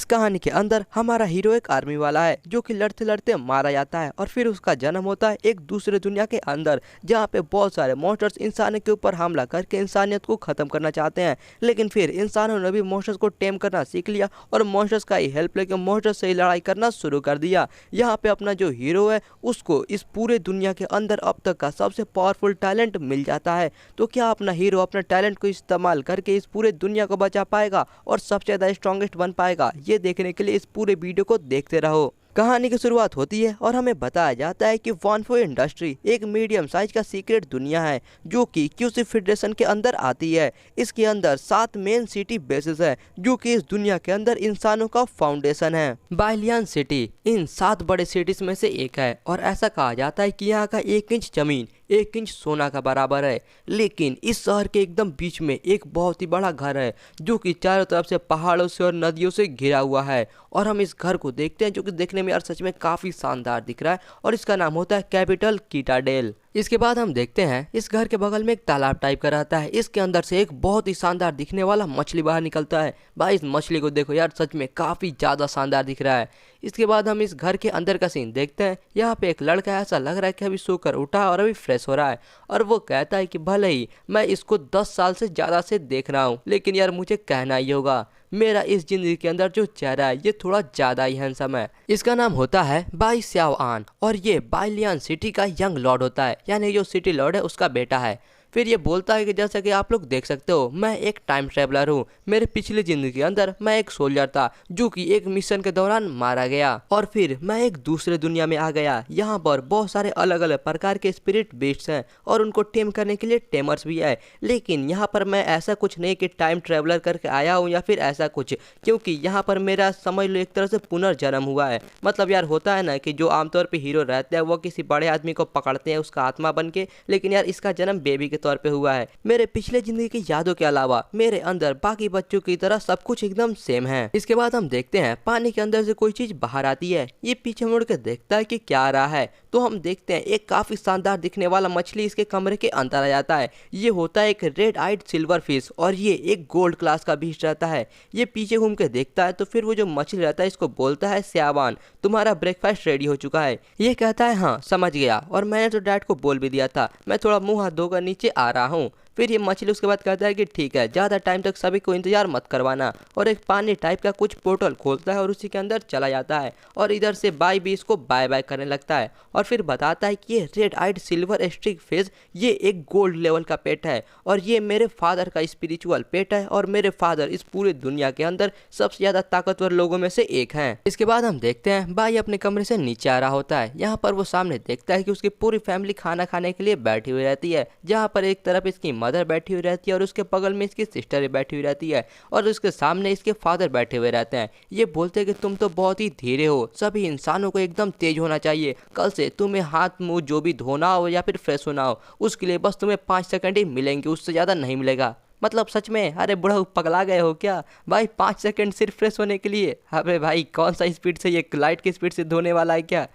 इस कहानी के अंदर हमारा हीरो एक आर्मी वाला है जो कि लड़ते लड़ते मारा जाता है और फिर उसका जन्म होता है एक दूसरे दुनिया के अंदर, जहाँ पे बहुत सारे मॉन्स्टर्स इंसानों के ऊपर हमला करके इंसानियत को खत्म करना चाहते हैं। लेकिन फिर इंसानों ने भी मॉन्स्टर्स को टेम करना सीख लिया और मॉन्स्टर्स का ही हेल्प लेकर मॉन्स्टर्स से ही लड़ाई करना शुरू कर दिया। यहाँ पे अपना जो हीरो है उसको इस पूरे दुनिया के अंदर अब तक का सबसे पावरफुल टैलेंट मिल जाता है। तो क्या अपना हीरो अपना टैलेंट को इस्तेमाल करके इस पूरे दुनिया को बचा पाएगा और सबसे ज़्यादा स्ट्रॉन्गेस्ट बन पाएगा? ये देखने के लिए इस पूरे वीडियो को देखते रहो। कहानी की शुरुआत होती है और हमें बताया जाता है कि वॉनफो इंडस्ट्री एक मीडियम साइज का सीक्रेट दुनिया है जो कि क्यूसी फेडरेशन के अंदर आती है। इसके अंदर 7 मेन सिटी बेसिस है जो कि इस दुनिया के अंदर इंसानों का फाउंडेशन है। बाइलियन सिटी इन 7 बड़े सिटीज में से एक है और ऐसा कहा जाता है कि यहाँ का 1 इंच जमीन 1 इंच सोना का बराबर है। लेकिन इस शहर के एकदम बीच में एक बहुत ही बड़ा घर है जो कि चारों तरफ से पहाड़ों से और नदियों से घिरा हुआ है। और हम इस घर को देखते हैं जो कि देखने में यार सच में काफ़ी शानदार दिख रहा है और इसका नाम होता है कैपिटल कीटाडेल। इसके बाद हम देखते हैं इस घर के बगल में एक तालाब टाइप का रहता है। इसके अंदर से एक बहुत ही शानदार दिखने वाला मछली बाहर निकलता है। भाई इस मछली को देखो यार, सच में काफ़ी ज़्यादा शानदार दिख रहा है। इसके बाद हम इस घर के अंदर का सीन देखते हैं। यहाँ पे एक लड़का ऐसा लग रहा है कि अभी सोकर उठा और अभी फ्रेश हो रहा है और वो कहता है कि भले ही मैं इसको 10 साल से ज़्यादा से देख रहा हूँ, लेकिन यार मुझे कहना ही होगा, मेरा इस जिंदगी के अंदर जो चेहरा है ये थोड़ा ज़्यादा ही हैंडसम है। इसका नाम होता है बाई स्याओ आन और ये बाइलियन सिटी का यंग लॉर्ड होता है, यानी जो सिटी लॉर्ड है उसका बेटा है। फिर ये बोलता है कि जैसा कि आप लोग देख सकते हो मैं एक टाइम ट्रेवलर हूँ। मेरे पिछली जिंदगी के अंदर मैं एक सोल्जर था जो कि एक मिशन के दौरान मारा गया और फिर मैं एक दूसरे दुनिया में आ गया। यहाँ पर बहुत सारे अलग अलग प्रकार के स्पिरिट बीस्ट्स हैं और उनको टेम करने के लिए टेमर्स भी है। लेकिन यहाँ पर मैं ऐसा कुछ नहीं कि टाइम ट्रेवलर करके आया हूँ या फिर ऐसा कुछ, क्योंकि यहाँ पर मेरा समझ लो एक तरह से पुनर्जन्म हुआ है। मतलब यार होता है ना कि जो आमतौर पर हीरो रहते हैं वो किसी बड़े आदमी को पकड़ते हैं उसका आत्मा बन के, लेकिन यार इसका जन्म बेबी के तौर पे हुआ है। मेरे पिछले जिंदगी की यादों के अलावा मेरे अंदर बाकी बच्चों की तरह सब कुछ एकदम सेम है। इसके बाद हम देखते हैं पानी के अंदर से कोई चीज बाहर आती है। ये पीछे मुड़ के देखता है कि क्या आ रहा है, तो हम देखते हैं एक काफी शानदार दिखने वाला मछली इसके कमरे के अंदर आ जाता है। ये होता है एक रेड आइड सिल्वर फिश और ये एक गोल्ड क्लास का बीस्ट रहता है। ये पीछे घूम के देखता है तो फिर वो जो मछली रहता है इसको बोलता है स्यावान, तुम्हारा ब्रेकफास्ट रेडी हो चुका है। ये कहता है हाँ समझ गया, और मैंने तो डैड को बोल भी दिया था, मैं थोड़ा मुंह हाथ धोकर नीचे आ रहा हूँ। फिर ये मछली उसके बाद कहता है कि ठीक है, ज़्यादा टाइम तक सभी को इंतजार मत करवाना, और एक पानी टाइप का कुछ पोर्टल खोलता है और उसी के अंदर चला जाता है और इधर से बाई भी इसको बाय बाय करने लगता है और फिर बताता है कि ये red eyed silver streak fish ये एक गोल्ड लेवल का पेट है और ये मेरे फादर का स्पिरिचुअल पेट है और मेरे फादर इस पूरे दुनिया के अंदर सबसे ज़्यादा ताकतवर लोगों में से एक हैं। इसके बाद हम देखते हैं बाई अपने कमरे से नीचे आ रहा होता है। यहाँ पर वो सामने देखता है कि उसकी पूरी फैमिली खाना खाने के लिए बैठी हुई रहती है, जहाँ पर एक तरफ इसकी मदर बैठी हुई रहती है और उसके बगल में इसकी सिस्टर भी बैठी हुई रहती है और उसके सामने इसके फादर बैठे हुए रहते हैं। ये बोलते हैं कि तुम तो बहुत ही धीरे हो, सभी इंसानों को एकदम तेज होना चाहिए, कल से तुम्हें हाथ मुंह जो भी धोना हो या फिर फ्रेश होना हो उसके लिए बस तुम्हें 5 सेकंड ही मिलेंगे, उससे ज़्यादा नहीं मिलेगा। मतलब सच में, अरे बुढ़ा पगला गए हो क्या भाई, 5 सेकंड सिर्फ फ्रेश होने के लिए? अरे भाई कौन सा स्पीड से, ये लाइट की स्पीड से धोने वाला है क्या?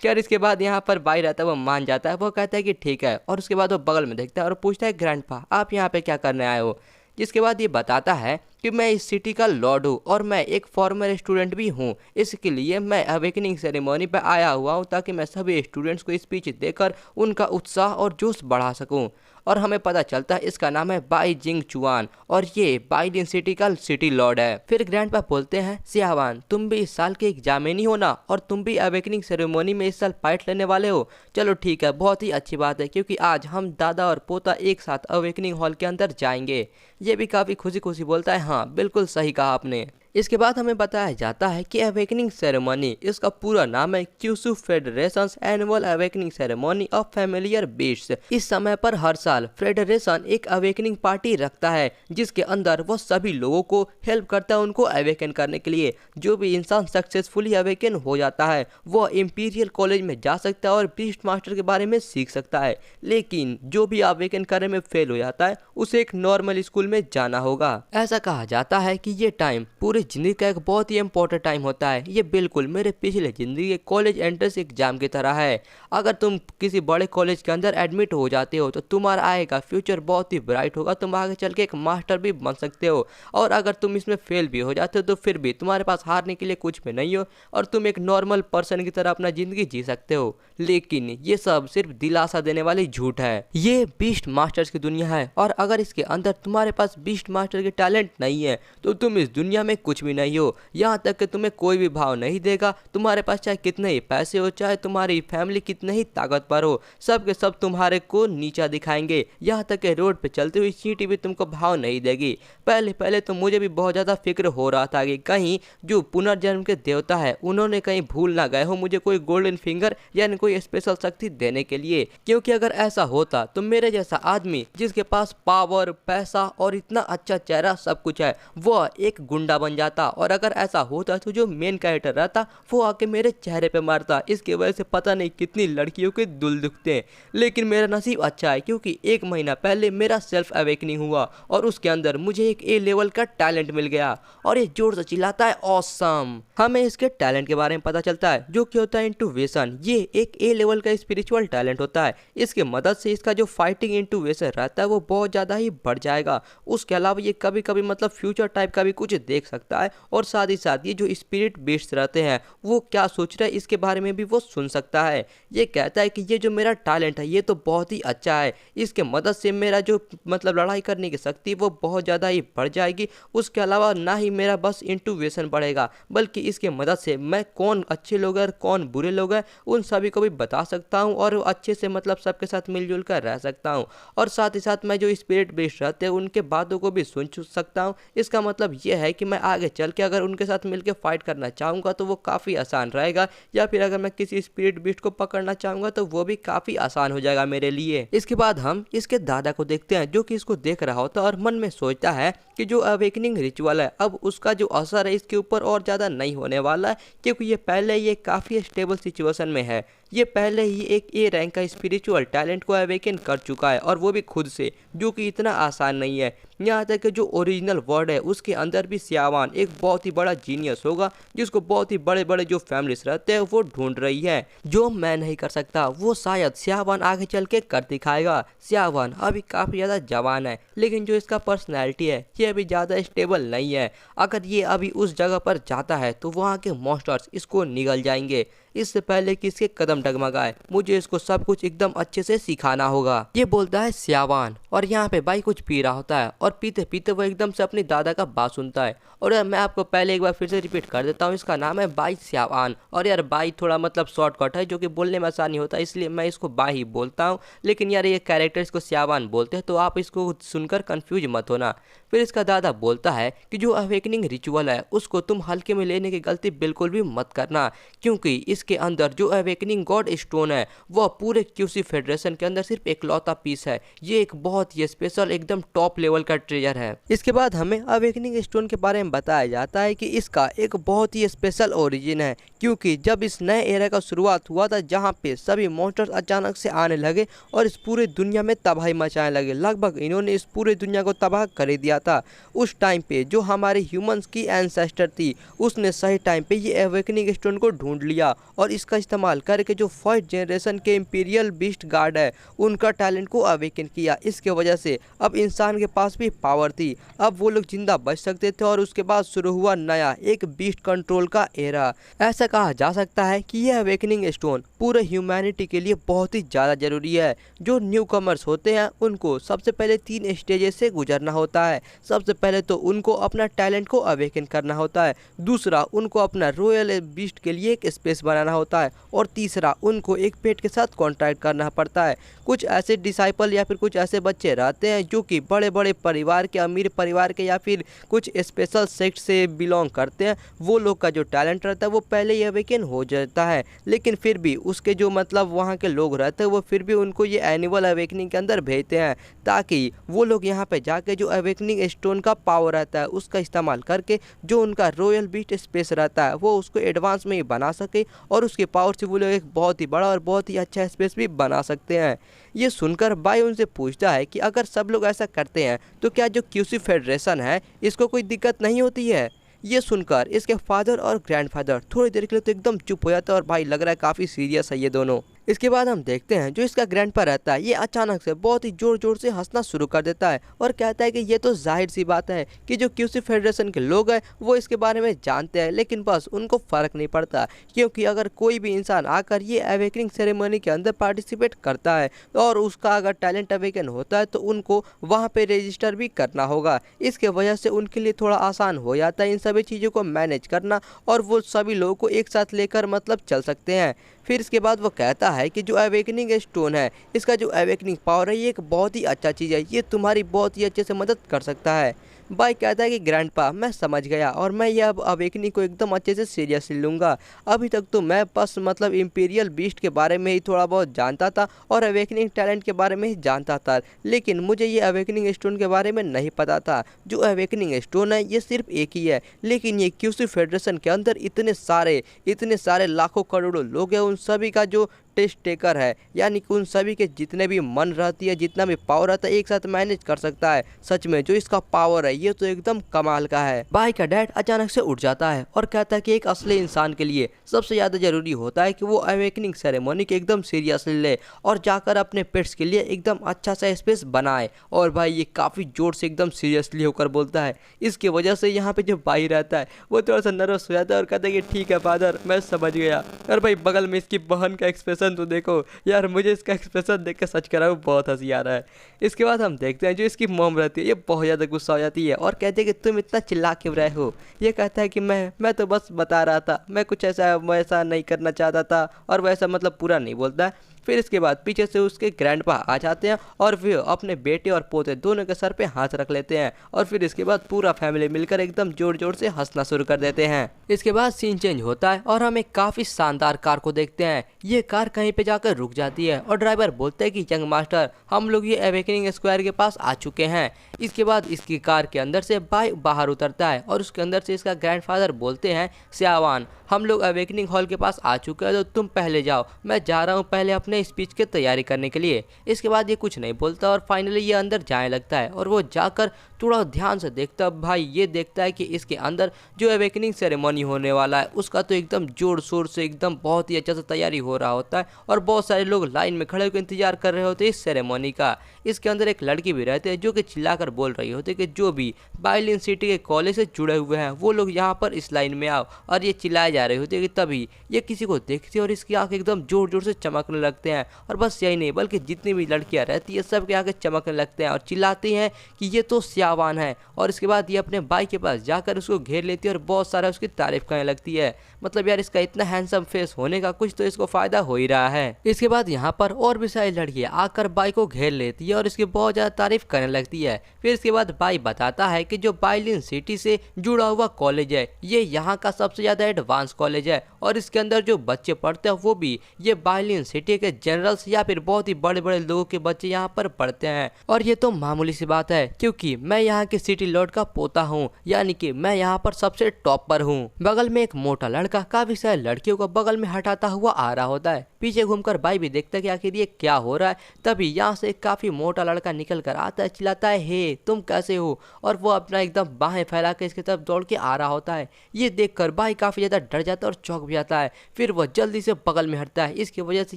खैर इसके बाद यहाँ पर बाई रहता है, वो मान जाता है, वो कहता है कि ठीक है, और उसके बाद वो बगल में देखता है और पूछता है ग्रैंडपा आप यहाँ पे क्या करने आए हो? जिसके बाद ये बताता है कि मैं इस सिटी का लॉर्ड हूँ और मैं एक फॉर्मर स्टूडेंट भी हूँ, इसके लिए मैं अवेकनिंग सेरेमनी पर आया हुआ हूँ ताकि मैं सभी स्टूडेंट्स को स्पीच देकर उनका उत्साह और जोश बढ़ा सकूँ। और हमें पता चलता है इसका नाम है बाई जिंग चुआन और ये बाइलियन सिटी का सिटी लॉर्ड है। फिर ग्रैंडपा बोलते हैं सियावान तुम भी इस साल के एग्जामिनी हो ना, और तुम भी अवेकनिंग सेरेमनी में इस साल पार्ट लेने वाले हो? चलो ठीक है, बहुत ही अच्छी बात है, क्योंकि आज हम दादा और पोता एक साथ अवेकनिंग हॉल के अंदर जाएंगे। ये भी काफ़ी खुशी खुशी बोलता है हाँ बिल्कुल सही कहा आपने। इसके बाद हमें बताया जाता है कि अवेकनिंग सेरेमनी, इसका पूरा नाम है क्यूसू federations annual awakening ceremony of familiar beasts. इस समय पर हर साल फेडरेशन एक अवेकनिंग पार्टी रखता है जिसके अंदर वो सभी लोगों को हेल्प करता है उनको अवेकन करने के लिए। जो भी इंसान सक्सेसफुली अवेकन हो जाता है वो इंपीरियल कॉलेज में जा सकता है और बीस्ट मास्टर के बारे में सीख सकता है, लेकिन जो भी अवेकन करने में फेल हो जाता है उसे एक नॉर्मल स्कूल में जाना होगा। ऐसा कहा जाता है कि ये टाइम पूरे पूरी ज़िंदगी का एक बहुत ही इम्पोर्टेंट टाइम होता है। ये बिल्कुल मेरे पिछले ज़िंदगी के कॉलेज एंट्रेंस एग्जाम की तरह है। अगर तुम किसी बड़े कॉलेज के अंदर एडमिट हो जाते हो तो तुम्हारा आगे का फ्यूचर बहुत ही ब्राइट होगा, तुम आगे चल के एक मास्टर भी बन सकते हो। और अगर तुम इसमें फेल भी हो जाते हो तो फिर भी तुम्हारे पास हारने के लिए कुछ भी नहीं हो और तुम एक नॉर्मल पर्सन की तरह अपना ज़िंदगी जी सकते हो। लेकिन ये सब सिर्फ दिलासा देने वाली झूठ है। ये बीस्ट मास्टर्स की दुनिया है और अगर इसके अंदर तुम्हारे पास बीस्ट मास्टर के टैलेंट नहीं है तो तुम इस दुनिया में कुछ भी नहीं हो। यहाँ तक कि तुम्हें कोई भी भाव नहीं देगा। तुम्हारे पास चाहे कितने ही पैसे हो, चाहे तुम्हारी फैमिली कितने ही ताकतवर हो, सब के सब तुम्हारे को नीचा दिखाएंगे। यहाँ तक कि रोड पे चलते हुए चींटी भी तुमको भाव नहीं देगी। पहले पहले तो मुझे भी बहुत ज़्यादा फिक्र हो रहा था कि कहीं जो पुनर्जन्म के देवता है उन्होंने कहीं भूल ना गए हो मुझे कोई गोल्डन फिंगर यानी कोई स्पेशल शक्ति देने के लिए। क्योंकि अगर ऐसा होता तो मेरे जैसा आदमी जिसके पास पावर, पैसा और इतना अच्छा चेहरा सब कुछ है, वो एक गुंडा बन जाता। और अगर ऐसा होता तो जो मेन कैरेक्टर रहता वो आके मेरे चेहरे पे मारता। इसकी वजह से पता नहीं कितनी लड़कियों के दिल दुखते हैं। लेकिन मेरा नसीब अच्छा है क्योंकि 1 महीना पहले मेरा सेल्फ अवेकनिंग हुआ और उसके अंदर मुझे एक ए लेवल का टैलेंट मिल गया और ये जोर से चिल्लाता है ऑसम। हमें इसके टैलेंट के बारे में पता चलता है जो कि होता है इंटूवेशन। ये एक ए लेवल का स्पिरिचुअल टैलेंट होता है। इसके मदद से इसका जो फाइटिंग इंटूवेशन रहता है वो बहुत ज़्यादा ही बढ़ जाएगा। उसके अलावा ये कभी कभी मतलब फ्यूचर टाइप का भी कुछ देख सकता है और साथ ही साथ ये जो स्पिरिट बीट्स रहते हैं वो क्या सोच रहे हैं इसके बारे में भी वो सुन सकता है। ये कहता है कि ये जो मेरा टैलेंट है ये तो बहुत ही अच्छा है, इसके मदद से मेरा जो मतलब लड़ाई करने की शक्ति वो बहुत ज़्यादा ही बढ़ जाएगी। उसके अलावा ना ही मेरा बस इंटूवेशन बढ़ेगा बल्कि इसके मदद से मैं कौन अच्छे लोग हैं कौन बुरे लोग हैं उन सभी को भी बता सकता हूँ और अच्छे से मतलब सबके साथ मिलजुल कर रह सकता हूँ। और साथ ही साथ मैं जो स्पिरिट बेस्ड रहते हैं उनके बातों को भी सुन सकता हूँ। इसका मतलब ये है कि मैं आगे चल के अगर उनके साथ मिलकर फाइट करना चाहूँगा तो वो काफ़ी आसान रहेगा, या फिर अगर मैं किसी स्पिरिट बीस्ट को पकड़ना चाहूँगा तो वो भी काफ़ी आसान हो जाएगा मेरे लिए। इसके बाद हम इसके दादा को देखते हैं जो कि इसको देख रहा होता है और मन में सोचता है कि जो अवेकनिंग रिचुअल है अब उसका जो असर है इसके ऊपर और ज़्यादा नहीं होने वाला है क्योंकि ये पहले ये काफ़ी स्टेबल सिचुएशन में है। ये पहले ही एक ए रैंक का स्पिरिचुअल टैलेंट को अवेकन कर चुका है और वो भी खुद से, जो कि इतना आसान नहीं है। यहाँ तक कि जो ओरिजिनल वर्ड है उसके अंदर भी सियावान एक बहुत ही बड़ा जीनियस होगा जिसको बहुत ही बड़े बड़े जो फैमिलीज रहते हैं वो ढूंढ रही है। जो मैं नहीं कर सकता वो शायद सियावान आगे चल के कर दिखाएगा। सियावान अभी काफ़ी ज़्यादा जवान है लेकिन जो इसका पर्सनैलिटी है ये अभी ज़्यादा स्टेबल नहीं है। अगर ये अभी उस जगह पर जाता है तो वहाँ के मॉन्स्टर्स इसको निगल जाएंगे। इससे पहले कि इसके कदम डगमगाए मुझे इसको सब कुछ एकदम अच्छे से सिखाना होगा। ये बोलता है सियावान और यहाँ पे भाई कुछ पी रहा होता है और पीते पीते वो एकदम से अपनी दादा का बात सुनता है। और यार मैं आपको पहले एक बार फिर से रिपीट कर देता हूँ, इसका नाम है बाई सियावान। और यार बाई थोड़ा मतलब शॉर्टकट है जो कि बोलने में आसानी होता है इसलिए मैं इसको बाई ही बोलता हूँ, लेकिन यार ये कैरेक्टर इसको सियावान बोलते हैं तो आप इसको सुनकर कंफ्यूज मत होना। फिर इसका दादा बोलता है कि जो अवेकनिंग रिचुअल है उसको तुम हल्के में लेने की गलती बिल्कुल भी मत करना क्योंकि इसके अंदर जो अवेकनिंग गॉड स्टोन है वह पूरे क्यूसी फेडरेशन के अंदर सिर्फ इकलौता पीस है। ये एक बहुत ही स्पेशल एकदम टॉप लेवल का ट्रेजर है। इसके बाद हमें अवेकनिंग स्टोन के बारे में बताया जाता है कि इसका एक बहुत ही स्पेशल ओरिजिन है क्योंकि जब इस नए एरा का शुरुआत हुआ था जहाँ पे सभी मॉन्स्टर्स अचानक से आने लगे और इस पूरी दुनिया में तबाही मचाने लगे। लगभग इन्होंने इस पूरी दुनिया को तबाह कर दिया था। उस टाइम पे जो हमारे ह्यूमंस की एंसेस्टर थी उसने सही टाइम पे ये अवेकनिंग स्टोन को ढूंढ लिया और इसका इस्तेमाल करके जो फर्स्ट जनरेशन के इंपीरियल बीस्ट गार्ड है उनका टैलेंट को अवेकन किया। इसके वजह से अब इंसान के पास भी पावर थी, अब वो लोग जिंदा बच सकते थे और उसके बाद शुरू हुआ नया एक बीस्ट कंट्रोल का एरा। ऐसा कहा जा सकता है कि यह अवेकनिंग स्टोन पूरे ह्यूमैनिटी के लिए बहुत ही ज़्यादा ज़रूरी है। जो न्यू कमर्स होते हैं उनको सबसे पहले 3 स्टेजेस से गुजरना होता है। सबसे पहले तो उनको अपना टैलेंट को अवेकन करना होता है, दूसरा उनको अपना रॉयल बीस्ट के लिए एक स्पेस बनाना होता है और तीसरा उनको एक पेट के साथ कॉन्ट्रैक्ट करना पड़ता है। कुछ ऐसे डिसाइपल या फिर कुछ ऐसे बच्चे रहते हैं जो कि बड़े बड़े परिवार के, अमीर परिवार के या फिर कुछ स्पेशल सेक्ट से बिलोंग करते हैं। वो लोग का जो टैलेंट रहता है वो पहले ही अवेकन हो जाता है, लेकिन फिर भी उसके जो मतलब वहाँ के लोग रहते हैं वो फिर भी उनको ये एनुअल अवेकनिंग के अंदर भेजते हैं ताकि वो लोग यहाँ पे जाके जो अवेकनिंग स्टोन का पावर रहता है उसका इस्तेमाल करके जो उनका रॉयल बीस्ट स्पेस रहता है वो उसको एडवांस में ही बना सके और उसके पावर से वो लोग एक बहुत ही बड़ा और बहुत ही अच्छा स्पेस भी बना सकते हैं। ये सुनकर बाई उनसे पूछता है कि अगर सब लोग ऐसा करते हैं तो क्या जो क्यूसी फेडरेशन है इसको कोई दिक्कत नहीं होती है। ये सुनकर इसके फादर और ग्रैंडफादर थोड़ी देर के लिए तो एकदम चुप हो जाता है और भाई लग रहा है काफी सीरियस है ये दोनों। इसके बाद हम देखते हैं जो इसका ग्रैंडपा रहता है ये अचानक से बहुत ही जोर जोर से हंसना शुरू कर देता है और कहता है कि ये तो जाहिर सी बात है कि जो क्यूसी फेडरेशन के लोग हैं वो इसके बारे में जानते हैं, लेकिन बस उनको फर्क नहीं पड़ता, क्योंकि अगर कोई भी इंसान आकर ये अवेकनिंग सेरेमनी के अंदर पार्टिसिपेट करता है और उसका अगर टैलेंट अवेकन होता है तो उनको वहाँ पे रजिस्टर भी करना होगा। इसके वजह से उनके लिए थोड़ा आसान हो जाता है इन सभी चीज़ों को मैनेज करना और वो सभी लोगों को एक साथ लेकर मतलब चल सकते हैं। फिर इसके बाद वो कहता है कि जो अवेकनिंग स्टोन है इसका जो अवेकनिंग पावर है ये एक बहुत ही अच्छा चीज़ है, ये तुम्हारी बहुत ही अच्छे से मदद कर सकता है। भाई कहता है कि ग्रैंडपा मैं समझ गया और मैं ये अब अवेकनिंग को एकदम अच्छे से सीरियसली लूँगा। अभी तक तो मैं बस मतलब इम्पीरियल बीस्ट के बारे में ही थोड़ा बहुत जानता था और अवेकनिंग टैलेंट के बारे में ही जानता था, लेकिन मुझे ये अवेकनिंग स्टोन के बारे में नहीं पता था। जो अवेकनिंग स्टोन है ये सिर्फ एक ही है, लेकिन ये क्यूसी फेडरेशन के अंदर इतने सारे लाखों करोड़ों लोग हैं, उन सभी का जो टेस्ट टेकर है, यानी कि उन सभी के जितने भी मन रहती है, जितना भी पावर रहता है एक साथ मैनेज कर सकता है। सच में जो इसका पावर है ये तो एकदम कमाल का है। भाई का डैड अचानक से उठ जाता है और कहता है कि एक असली इंसान के लिए सबसे ज़्यादा जरूरी होता है कि वो अवेकनिंग सेरेमनी के एकदम सीरियसली ले और जाकर अपने पेट्स के लिए एकदम अच्छा सा स्पेस बनाए। और भाई ये काफ़ी जोर से एकदम सीरियसली होकर बोलता है। इसकी वजह से यहाँ पे जो भाई रहता है वो थोड़ा सा नर्वस हो जाता है और कहता है कि ठीक है फादर मैं समझ गया। और भाई बगल में इसकी बहन का एक्सप्रेशन तो देखो यार, मुझे इसका एक्सप्रेशन देख के सच कह रहा हूँ बहुत हंसी आ रहा है। इसके बाद हम देखते हैं जो इसकी मॉम रहती है ये बहुत ज़्यादा गुस्सा हो जाती है और कहते हैं कि तुम इतना चिल्ला क्यों रहे हो। ये कहता है कि मैं तो बस बता रहा था, मैं कुछ ऐसा नहीं करना चाहता था, और वैसा मतलब पूरा नहीं बोलता है। फिर इसके बाद पीछे से उसके ग्रैंडपा आ जाते हैं और वे अपने बेटे और पोते दोनों के सर पे हाथ रख लेते हैं और फिर इसके बाद पूरा फैमिली मिलकर एकदम जोर जोर से हंसना शुरू कर देते हैं। इसके बाद सीन चेंज होता है और हम एक काफी शानदार कार को देखते हैं। ये कार कहीं पे जाकर रुक जाती है और ड्राइवर बोलते हैं कि यंग मास्टर हम लोग ये अवेकनिंग स्क्वायर के पास आ चुके हैं। इसके बाद इसकी कार के अंदर से बाइक बाहर उतरता है और उसके अंदर से इसका ग्रैंडफादर बोलते हैं श्यावान हम लोग अवेकनिंग हॉल के पास आ चुके हैं तो तुम पहले जाओ, मैं जा रहा हूँ पहले अपने स्पीच की तैयारी करने के लिए। इसके बाद ये कुछ नहीं बोलता और फाइनली ये अंदर जाने लगता है और वो जाकर थोड़ा ध्यान से देखता है। भाई ये देखता है कि इसके अंदर जो अवेकनिंग सेरेमनी होने वाला है उसका तो एकदम जोर शोर से एकदम बहुत ही अच्छा से तैयारी हो रहा होता है और बहुत सारे लोग लाइन में खड़े होकर इंतजार कर रहे होते हैं इस सेरेमनी का। इसके अंदर एक लड़की भी रहती है जो कि चिल्लाकर बोल रही होती है कि जो भी बाइलिन सिटी के कॉलेज से जुड़े हुए हैं वो लोग यहाँ पर इस लाइन में आओ, और ये चिल्लाए जा रहे होते हैं कि तभी ये किसी को देखती है और इसकी आंखें एकदम जोर जोर से चमकने लगते हैं। और बस यही नहीं बल्कि जितनी भी लड़कियां रहती है सबके आंखें चमकने लगते हैं और चिल्लाती हैं कि ये तो श्यावान है। और इसके बाद ये अपने भाई के पास जाकर उसको घेर लेती है और बहुत सारा उसकी तारीफ करने लगती है। मतलब यार इसका इतना हैंडसम फेस होने का कुछ तो इसको फायदा हो ही रहा है। इसके बाद यहाँ पर और भी सारी लड़कियां आकर बाई को घेर लेती है और इसकी बहुत ज्यादा तारीफ करने लगती है। फिर इसके बाद बाई बताता है कि जो बाइलिन सिटी से जुड़ा हुआ कॉलेज है ये यहाँ का सबसे ज्यादा एडवांस कॉलेज है और इसके अंदर जो बच्चे पढ़ते हैं वो भी ये बाइलिन सिटी के जनरल्स या फिर बहुत ही बड़े बड़े लोगों के बच्चे यहाँ पर पढ़ते हैं। और ये तो मामूली सी बात है क्योंकि मैं यहाँ के सिटी लॉर्ड का पोता हूँ, यानी कि मैं यहाँ पर सबसे टॉप पर हूँ। बगल में एक मोटा लड़का काफी सारे लड़कियों को बगल में हटाता हुआ आ रहा होता है। पीछे घूमकर भाई भी देखता है कि आखिर ये क्या हो रहा है। तभी यहाँ से एक काफी मोटा लड़का निकल कर आता है, चिल्लाता है हे तुम कैसे हो, और वो अपना एकदम बाहें फैला के इसकी तरफ दौड़ के आ रहा होता है। ये देखकर भाई काफी ज्यादा डर जाता है और चौंक भी जाता है। फिर वो जल्दी से बगल में हटता है। इसकी वजह से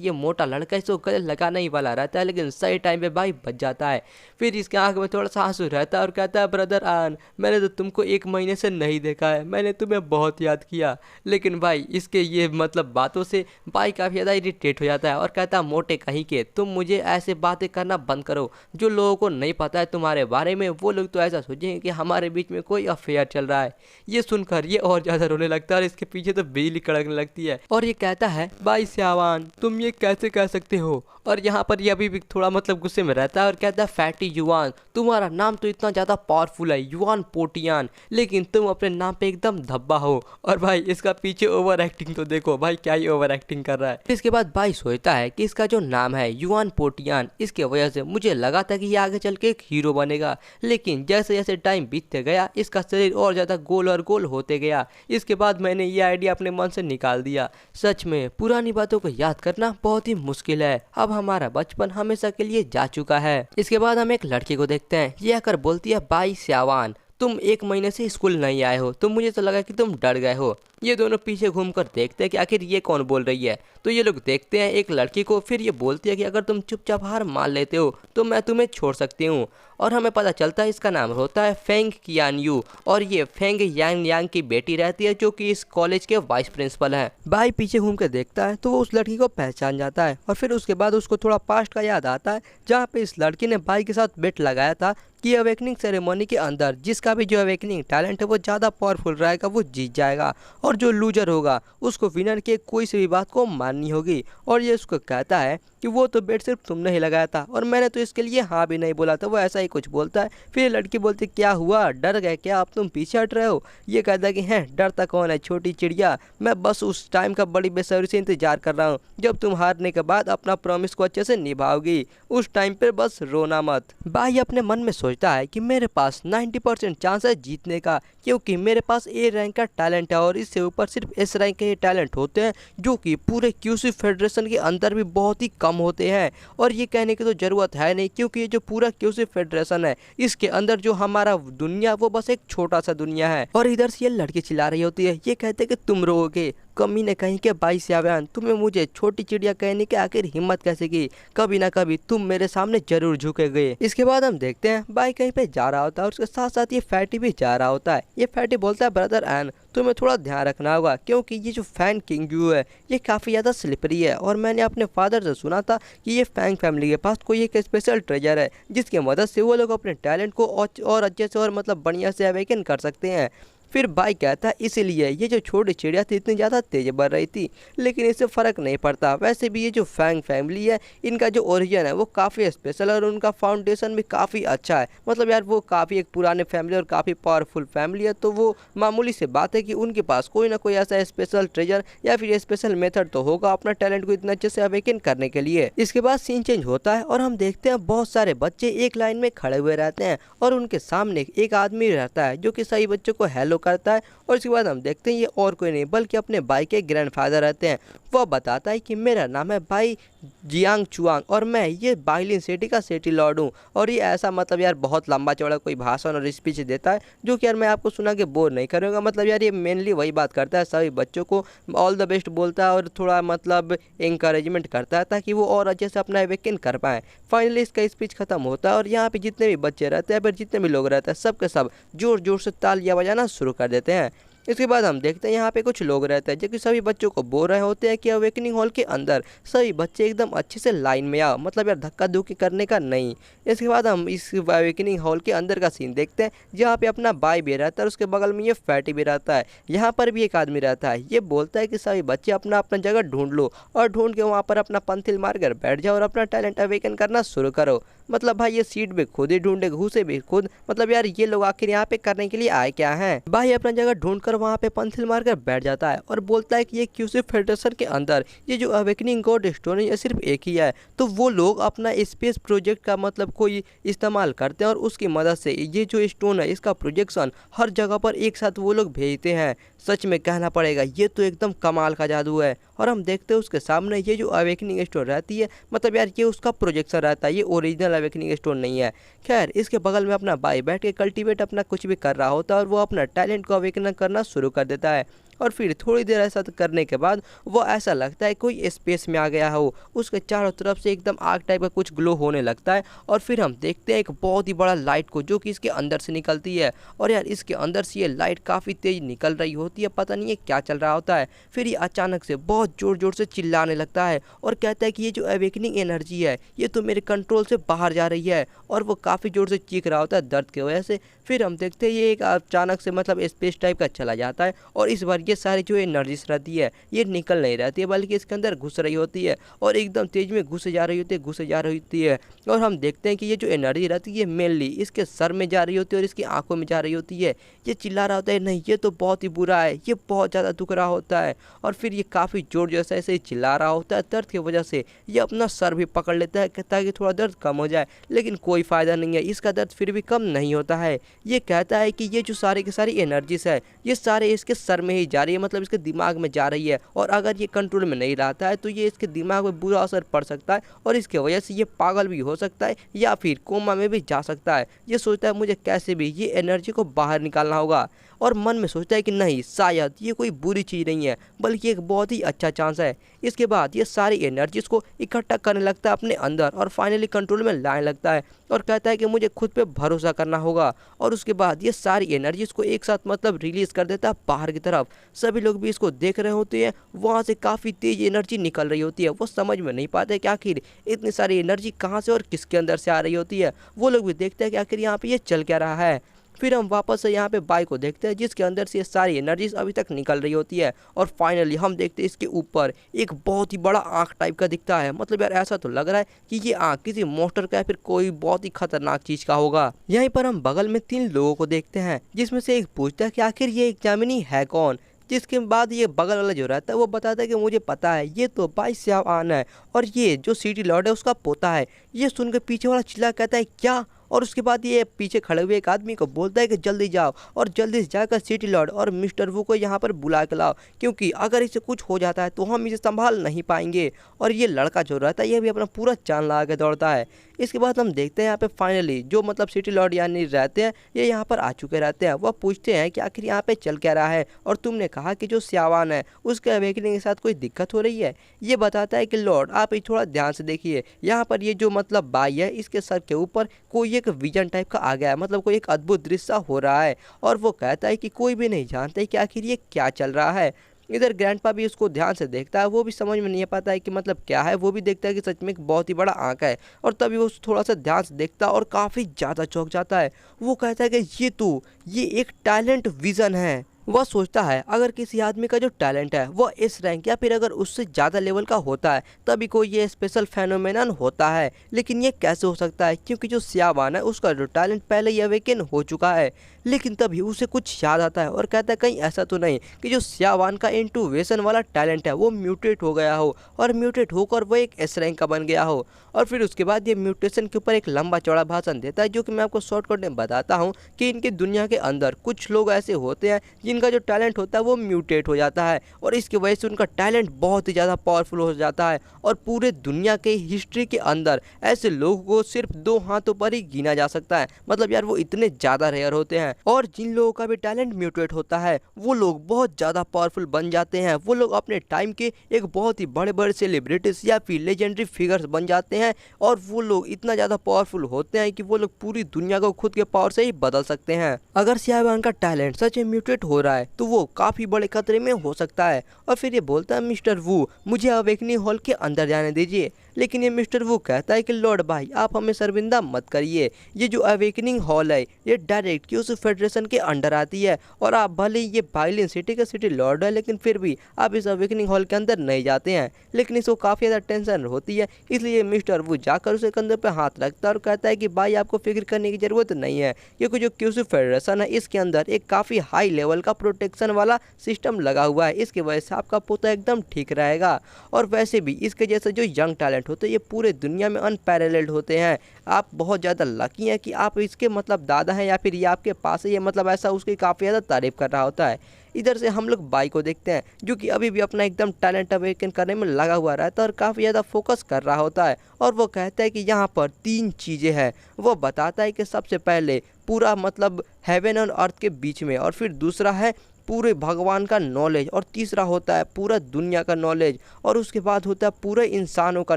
ये मोटा लड़का इसको गले लगाना ही वाला रहता है, लेकिन सही टाइम पे भाई बच जाता है। फिर इसके आंख में थोड़ा सा आंसू रहता है और कहता है ब्रदर आन मैंने तो तुमको 1 महीने से नहीं देखा है, मैंने तुम्हें बहुत याद किया। लेकिन भाई इसके ये मतलब बातों से भाई काफी ज्यादा इरिटेट हो जाता है और कहता है मोटे कहीं के तुम मुझे ऐसे बातें करना बंद करो। जो लोगों को नहीं पता है तुम्हारे बारे में वो लोग तो ऐसा सोचेंगे कि हमारे बीच में कोई अफेयर चल रहा है। ये सुनकर ये और ज्यादा रोने लगता है और इसके पीछे तो बिजली कड़कने लगती है और ये कहता है भाई श्यावान तुम ये कैसे कह सकते हो। और यहाँ पर ये अभी भी थोड़ा मतलब गुस्से में रहता है और कहता है फैटी युवान तुम्हारा नाम तो इतना ज़्यादा पावरफुल है युवान पोटियान, लेकिन तुम अपने नाम पे एकदम धब्बा हो। और भाई इसका पीछे ओवर एक्टिंग तो देखो भाई क्या ही ओवर एक्टिंग कर रहा है। इसके बाद भाई सोचता है कि इसका जो नाम है युवान पोटियान इसके वजह से मुझे लगा था कि ये आगे चल के एक हीरो बनेगा, लेकिन जैसे जैसे टाइम बीतते गया इसका शरीर और ज़्यादा गोल और गोल होते गया। इसके बाद मैंने ये आइडिया अपने मन से निकाल दिया। सच में पुरानी बातों को याद करना बहुत ही मुश्किल है, अब हमारा बचपन हमेशा के लिए जा चुका है। इसके बाद हम एक लड़की को देखते हैं, ये आकर बोलती है भाई श्यावान तुम 1 महीने से स्कूल नहीं आए हो, तो मुझे तो लगा कि तुम डर गए हो। ये दोनों पीछे घूमकर देखते हैं कि आखिर ये कौन बोल रही है। तो ये लोग देखते हैं एक लड़की को, फिर ये बोलती है कि अगर तुम चुपचाप हार मान लेते हो तो मैं तुम्हें छोड़ सकती हूँ। और हमें पता चलता है इसका नाम होता है फेंग कियानयू, और ये फेंग यांग यांग की बेटी रहती है जो कि इस कॉलेज के वाइस प्रिंसिपल हैं। भाई पीछे घूम के देखता है तो वो उस लड़की को पहचान जाता है, और फिर उसके बाद उसको थोड़ा पास्ट का याद आता है जहाँ पे इस लड़की ने भाई के साथ बेट लगाया था कि अवेकनिंग सेरेमनी के अंदर जिसका भी जो अवेकनिंग टैलेंट है वो ज़्यादा पावरफुल रहेगा वो जीत जाएगा, और जो लूजर होगा उसको विनर के कोई सी भी बात को माननी होगी। और ये उसको कहता है कि वो तो बेट सिर्फ तुमने ही लगाया था और मैंने तो इसके लिए हाँ भी नहीं बोला था। वो ऐसा ही कुछ बोलता है। फिर लड़की बोलती क्या हुआ, डर गए क्या, अब तुम पीछे हट रहे हो। ये कहता है कि हैं डरता कौन है छोटी चिड़िया, मैं बस उस टाइम का बड़ी बेसब्री से इंतजार कर रहा हूँ जब तुम हारने के बाद अपना प्रॉमिस को अच्छे से निभाओगी, उस टाइम पर बस रोना मत। भाई अपने मन में सोचता है कि मेरे पास 90% चांस है जीतने का, क्योंकि मेरे पास ए रैंक का टैलेंट है और इससे ऊपर सिर्फ एस रैंक के टैलेंट होते हैं जो कि पूरे क्यूसी फेडरेशन के अंदर भी बहुत ही कम होते हैं। और ये कहने की तो ज़रूरत है नहीं, क्योंकि ये जो पूरा क्यूसी फेडरेशन है इसके अंदर जो हमारा दुनिया वो बस एक छोटा सा दुनिया है। और इधर से ये लड़की चिल्ला रही होती है, ये कहते कि तुम रोओगे, कमी ने कहीं के भाई सियावान, तुम्हें मुझे छोटी चिड़िया कहने की आखिर हिम्मत कैसे की, कभी ना कभी तुम मेरे सामने जरूर झुकेगे। इसके बाद हम देखते हैं भाई कहीं पे जा रहा होता है और उसके साथ साथ ये फैटी भी जा रहा होता है। ये फैटी बोलता है ब्रदर एन तुम्हें थोड़ा ध्यान रखना होगा, क्योंकि ये जो फैंग किंग है ये काफ़ी ज़्यादा स्लिपरी है, और मैंने अपने फादर से सुना था कि ये फैंग फैमिली के पास कोई एक स्पेशल ट्रेजर है जिसकी मदद से वो लोग अपने टैलेंट को और अच्छे से और मतलब बढ़िया से अवेकन कर सकते हैं। फिर भाई कहता है इसीलिए ये जो छोटी चिड़िया थी इतनी ज़्यादा तेज बढ़ रही थी, लेकिन इससे फ़र्क नहीं पड़ता। वैसे भी ये जो फैंग फैमिली है इनका जो ओरिजिन है वो काफ़ी स्पेशल है और उनका फाउंडेशन भी काफ़ी अच्छा है। मतलब यार वो काफ़ी एक पुराने फैमिली और काफ़ी पावरफुल फैमिली है, तो वो मामूली से बात है कि उनके पास कोई ना कोई ऐसा स्पेशल ट्रेजर या फिर स्पेशल मेथड तो होगा अपना टैलेंट को इतना अच्छे से अवेकन करने के लिए। इसके बाद सीन चेंज होता है और हम देखते हैं बहुत सारे बच्चे एक लाइन में खड़े हुए रहते हैं और उनके सामने एक आदमी रहता है जो कि सही बच्चों को हेलो करता है। और इसके बाद हम देखते हैं ये और कोई नहीं बल्कि अपने भाई के ग्रैंडफादर रहते हैं। वह बताता है कि मेरा नाम है भाई जियांग चुआंग और मैं ये बाइलिन सिटी का सिटी लॉर्ड हूँ। और ये ऐसा मतलब यार बहुत लंबा चौड़ा कोई भाषण और स्पीच देता है जो कि यार मैं आपको सुना के बोर नहीं करूँगा। मतलब यार ये मेनली वही बात करता है, सभी बच्चों को ऑल द बेस्ट बोलता है और थोड़ा मतलब इंकरेजमेंट करता है ताकि वो और अच्छे से अपना अवेकन कर पाएँ। फाइनली इसका स्पीच खत्म होता है और यहाँ पे जितने भी बच्चे रहते हैं फिर जितने भी लोग रहते हैं सब के सब जोर जोर से तालियां बजाना शुरू कर देते हैं। इसके बाद हम देखते हैं यहाँ पे कुछ लोग रहते हैं जो कि सभी बच्चों को बोल रहे होते हैं कि अवेकनिंग हॉल के अंदर सभी बच्चे एकदम अच्छे से लाइन में आओ, मतलब यार धक्का धुक्की करने का नहीं। इसके बाद हम इस अवेकनिंग हॉल के अंदर का सीन देखते हैं जहाँ पे अपना भाई भी रहता है, उसके बगल में ये फैटी भी रहता है। यहाँ पर भी एक आदमी रहता है, ये बोलता है कि सभी बच्चे अपना अपना जगह ढूंढ लो और ढूंढ के वहाँ पर अपना पंथिल मार कर बैठ जाओ और अपना टैलेंट अवेकन करना शुरू करो। मतलब भाई ये सीट भी खुद ही ढूंढे, घुसे भी खुद। मतलब यार ये लोग आखिर यहाँ पे करने के लिए आए क्या हैं। भाई अपना जगह ढूंढकर वहाँ पे पंथिल मारकर बैठ जाता है और बोलता है कि ये क्यूसी फेडरेशन के अंदर ये जो अवेकनिंग गॉड स्टोन है ये सिर्फ एक ही है। तो वो लोग अपना स्पेस प्रोजेक्ट का मतलब कोई इस्तेमाल करते हैं और उसकी मदद से ये जो स्टोन है इसका प्रोजेक्शन हर जगह पर एक साथ वो लोग भेजते हैं। सच में कहना पड़ेगा ये तो एकदम कमाल का जादू है। और हम देखते हैं उसके सामने ये जो अवेकनिंग स्टोन रहती है, मतलब यार ये उसका प्रोजेक्शन रहता है, ये ओरिजिनल अवेकनिंग स्टोन नहीं है। खैर इसके बगल में अपना भाई बैठ के कल्टीवेट अपना कुछ भी कर रहा होता है और वो अपना टैलेंट को अवेकन करना शुरू कर देता है। और फिर थोड़ी देर ऐसा करने के बाद वो ऐसा लगता है कोई स्पेस में आ गया हो, उसके चारों तरफ से एकदम आग टाइप का कुछ ग्लो होने लगता है। और फिर हम देखते हैं एक बहुत ही बड़ा लाइट को जो कि इसके अंदर से निकलती है। और यार इसके अंदर से ये लाइट काफ़ी तेज निकल रही होती है, पता नहीं है क्या चल रहा होता है। फिर ये अचानक से बहुत ज़ोर ज़ोर से चिल्लाने लगता है और कहता है कि ये जो अवेकनिंग एनर्जी है ये तो मेरे कंट्रोल से बाहर जा रही है। और वो काफ़ी ज़ोर से चीख रहा होता है दर्द की वजह से। फिर हम देखते हैं ये एक अचानक से मतलब स्पेस टाइप का चला जाता है और इस बार ये सारी जो एनर्जीज रहती है ये निकल नहीं रहती है बल्कि इसके अंदर घुस रही होती है और एकदम तेज में घुसे जा रही होती है। और हम देखते हैं कि ये जो एनर्जी रहती है मेनली इसके सर में जा रही होती है और इसकी आंखों में जा रही होती है। ये चिल्ला रहा होता है नहीं ये तो बहुत ही बुरा है, ये बहुत ज़्यादा दुख रहा होता है। और फिर ये काफ़ी जोर जैसा ऐसे ही चिल्ला रहा होता है, दर्द की वजह से ये अपना सर भी पकड़ लेता है ताकि थोड़ा दर्द कम हो जाए, लेकिन कोई फ़ायदा नहीं है, इसका दर्द फिर भी कम नहीं होता है। ये कहता है कि ये जो सारी की सारी एनर्जीज है ये सारे इसके सर में ही जा रही है, मतलब इसके दिमाग में जा रही है, और अगर ये कंट्रोल में नहीं रहता है तो ये इसके दिमाग में बुरा असर पड़ सकता है और इसकी वजह से ये पागल भी हो सकता है या फिर कोमा में भी जा सकता है। ये सोचता है मुझे कैसे भी ये एनर्जी को बाहर निकालना होगा, और मन में सोचता है कि नहीं, शायद ये कोई बुरी चीज़ नहीं है बल्कि एक बहुत ही अच्छा चांस है। इसके बाद ये सारी एनर्जीज को इकट्ठा करने लगता है अपने अंदर और फाइनली कंट्रोल में लाने लगता है और कहता है कि मुझे खुद पे भरोसा करना होगा। और उसके बाद ये सारी एनर्जीज को एक साथ मतलब रिलीज कर देता है बाहर की तरफ। सभी लोग भी इसको देख रहे होते हैं, वहाँ से काफ़ी तेज एनर्जी निकल रही होती है। वो समझ में नहीं पाते कि आखिर इतनी सारी एनर्जी कहाँ से और किसके अंदर से आ रही होती है। वो लोग भी देखते हैं कि आखिर यहाँ पे ये चल क्या रहा है। फिर हम वापस से यहाँ पे बाई को देखते हैं जिसके अंदर से ये सारी एनर्जीज अभी तक निकल रही होती है, और फाइनली हम देखते हैं इसके ऊपर एक बहुत ही बड़ा आँख टाइप का दिखता है। मतलब यार ऐसा तो लग रहा है कि ये आँख किसी मॉन्स्टर का या फिर कोई बहुत ही खतरनाक चीज का होगा। यहीं पर हम बगल में 3 लोगों को देखते हैं जिसमें से एक पूछता है कि आखिर ये एग्जामिनी है कौन, जिसके बाद ये बगल वाला जो रहता है वो बताता है कि मुझे पता है, ये तो बाई सियावान है और ये जो सिटी लॉर्ड है उसका पोता है। ये सुनकर पीछे वाला चिल्ला कहता है क्या, और उसके बाद ये पीछे खड़े हुए एक आदमी को बोलता है कि जल्दी जाओ और जल्दी से जाकर सिटी लॉर्ड और मिस्टर वू को यहाँ पर बुला के लाओ, क्योंकि अगर इसे कुछ हो जाता है तो हम इसे संभाल नहीं पाएंगे। और ये लड़का जो रहता है ये भी अपना पूरा जान लगा के दौड़ता है। इसके बाद हम देखते हैं यहाँ पे फाइनली जो मतलब सिटी लॉर्ड यानी रहते हैं ये यहाँ पर आ चुके रहते हैं। वह पूछते हैं कि आखिर यहाँ पे चल क्या रहा है, और तुमने कहा कि जो सियावान है उसके अवेकनिंग के साथ कोई दिक्कत हो रही है। ये बताता है कि लॉर्ड आप ये थोड़ा ध्यान से देखिए, यहाँ पर ये जो मतलब बाई है इसके सर के ऊपर कोई एक विजन टाइप का आ गया है, मतलब कोई एक अद्भुत दृश्य हो रहा है। और वो कहता है कि कोई भी नहीं जानता है कि आखिर ये क्या चल रहा है। इधर ग्रैंडपा भी उसको ध्यान से देखता है, वो भी समझ में नहीं पाता है कि मतलब क्या है। वो भी देखता है कि सच में एक बहुत ही बड़ा आंख है, और तभी वो थोड़ा सा ध्यान से देखता है और काफ़ी ज़्यादा चौंक जाता है। वो कहता है कि ये एक टैलेंट विजन है। वह सोचता है अगर किसी आदमी का जो टैलेंट है वह इस रैंक या फिर अगर उससे ज़्यादा लेवल का होता है तभी कोई ये स्पेशल फेनोमेनन होता है, लेकिन ये कैसे हो सकता है, क्योंकि जो सियावान है उसका जो टैलेंट पहले ही अवेकन हो चुका है। लेकिन तभी उसे कुछ याद आता है और कहता है कहीं ऐसा तो नहीं कि जो सियावान का इंटूवेशन वाला टैलेंट है वो म्यूटेट हो गया हो, और म्यूटेट होकर वो एक एस रैंक का बन गया हो। और फिर उसके बाद ये म्यूटेशन के ऊपर एक लंबा चौड़ा भाषण देता है, जो कि मैं आपको शॉर्टकट में बताता हूँ कि इनकी दुनिया के अंदर कुछ लोग ऐसे होते हैं जिनका जो टैलेंट होता है वो म्यूटेट हो जाता है, और इसकी वजह से उनका टैलेंट बहुत ही ज़्यादा पावरफुल हो जाता है। और पूरे दुनिया के हिस्ट्री के अंदर ऐसे लोगों को सिर्फ 2 हाथों पर ही गिना जा सकता है। मतलब यार वो इतने ज़्यादा रेयर होते हैं, और जिन लोगों का भी टैलेंट म्यूटेट होता है वो लोग बहुत ज़्यादा पावरफुल बन जाते हैं। वो लोग अपने टाइम के एक बहुत ही बड़े बड़े सेलिब्रिटीज या फिर लेजेंडरी फिगर्स बन जाते हैं, और वो लोग इतना ज़्यादा पावरफुल होते हैं कि वो लोग पूरी दुनिया को खुद के पावर से ही बदल सकते हैं। अगर सियावान का टैलेंट सच में म्यूटेट हो रहा है तो वो काफ़ी बड़े खतरे में हो सकता है। और फिर ये बोलता है मिस्टर वू मुझे अवेकनिंग हॉल के अंदर जाने दीजिए, लेकिन ये मिस्टर वू कहता है कि लॉर्ड भाई आप हमें शर्मिंदा मत करिए, ये जो अवेकनिंग हॉल है ये डायरेक्ट क्यूस फेडरेशन के अंडर आती है, और आप भले ही ये बाइलिन सिटी के सिटी लॉर्ड है लेकिन फिर भी आप इस अवेकनिंग हॉल के अंदर नहीं जाते हैं। लेकिन इसको काफ़ी ज़्यादा टेंशन होती है, इसलिए मिस्टर वू जाकर उसके कंधे पर हाथ रखता है और कहता है कि भाई आपको फिक्र करने की ज़रूरत नहीं है, क्योंकि जो क्यूस फेडरेशन है इसके अंदर एक काफ़ी हाई लेवल का प्रोटेक्शन वाला सिस्टम लगा हुआ है, इसकी वजह से आपका पोता एकदम ठीक रहेगा। और वैसे भी इसके जैसे जो यंग टैलेंट होते हैं ये पूरे दुनिया में अनपैरेलल्ड होते हैं। आप बहुत ज़्यादा लकी हैं कि आप इसके मतलब दादा हैं या फिर ये आपके पास है, ये मतलब ऐसा उसकी काफ़ी ज़्यादा तारीफ कर रहा होता है। इधर से हम लोग बाई को देखते हैं जो कि अभी भी अपना एकदम टैलेंट अवेकन करने में लगा हुआ रहता है और काफ़ी ज़्यादा फोकस कर रहा होता है, और वो कहता है कि यहाँ पर 3 चीज़ें हैं। वो बताता है कि सबसे पहले पूरा मतलब हेवन और अर्थ के बीच में, और फिर दूसरा है पूरे भगवान का नॉलेज, और तीसरा होता है पूरा दुनिया का नॉलेज, और उसके बाद होता है पूरे इंसानों का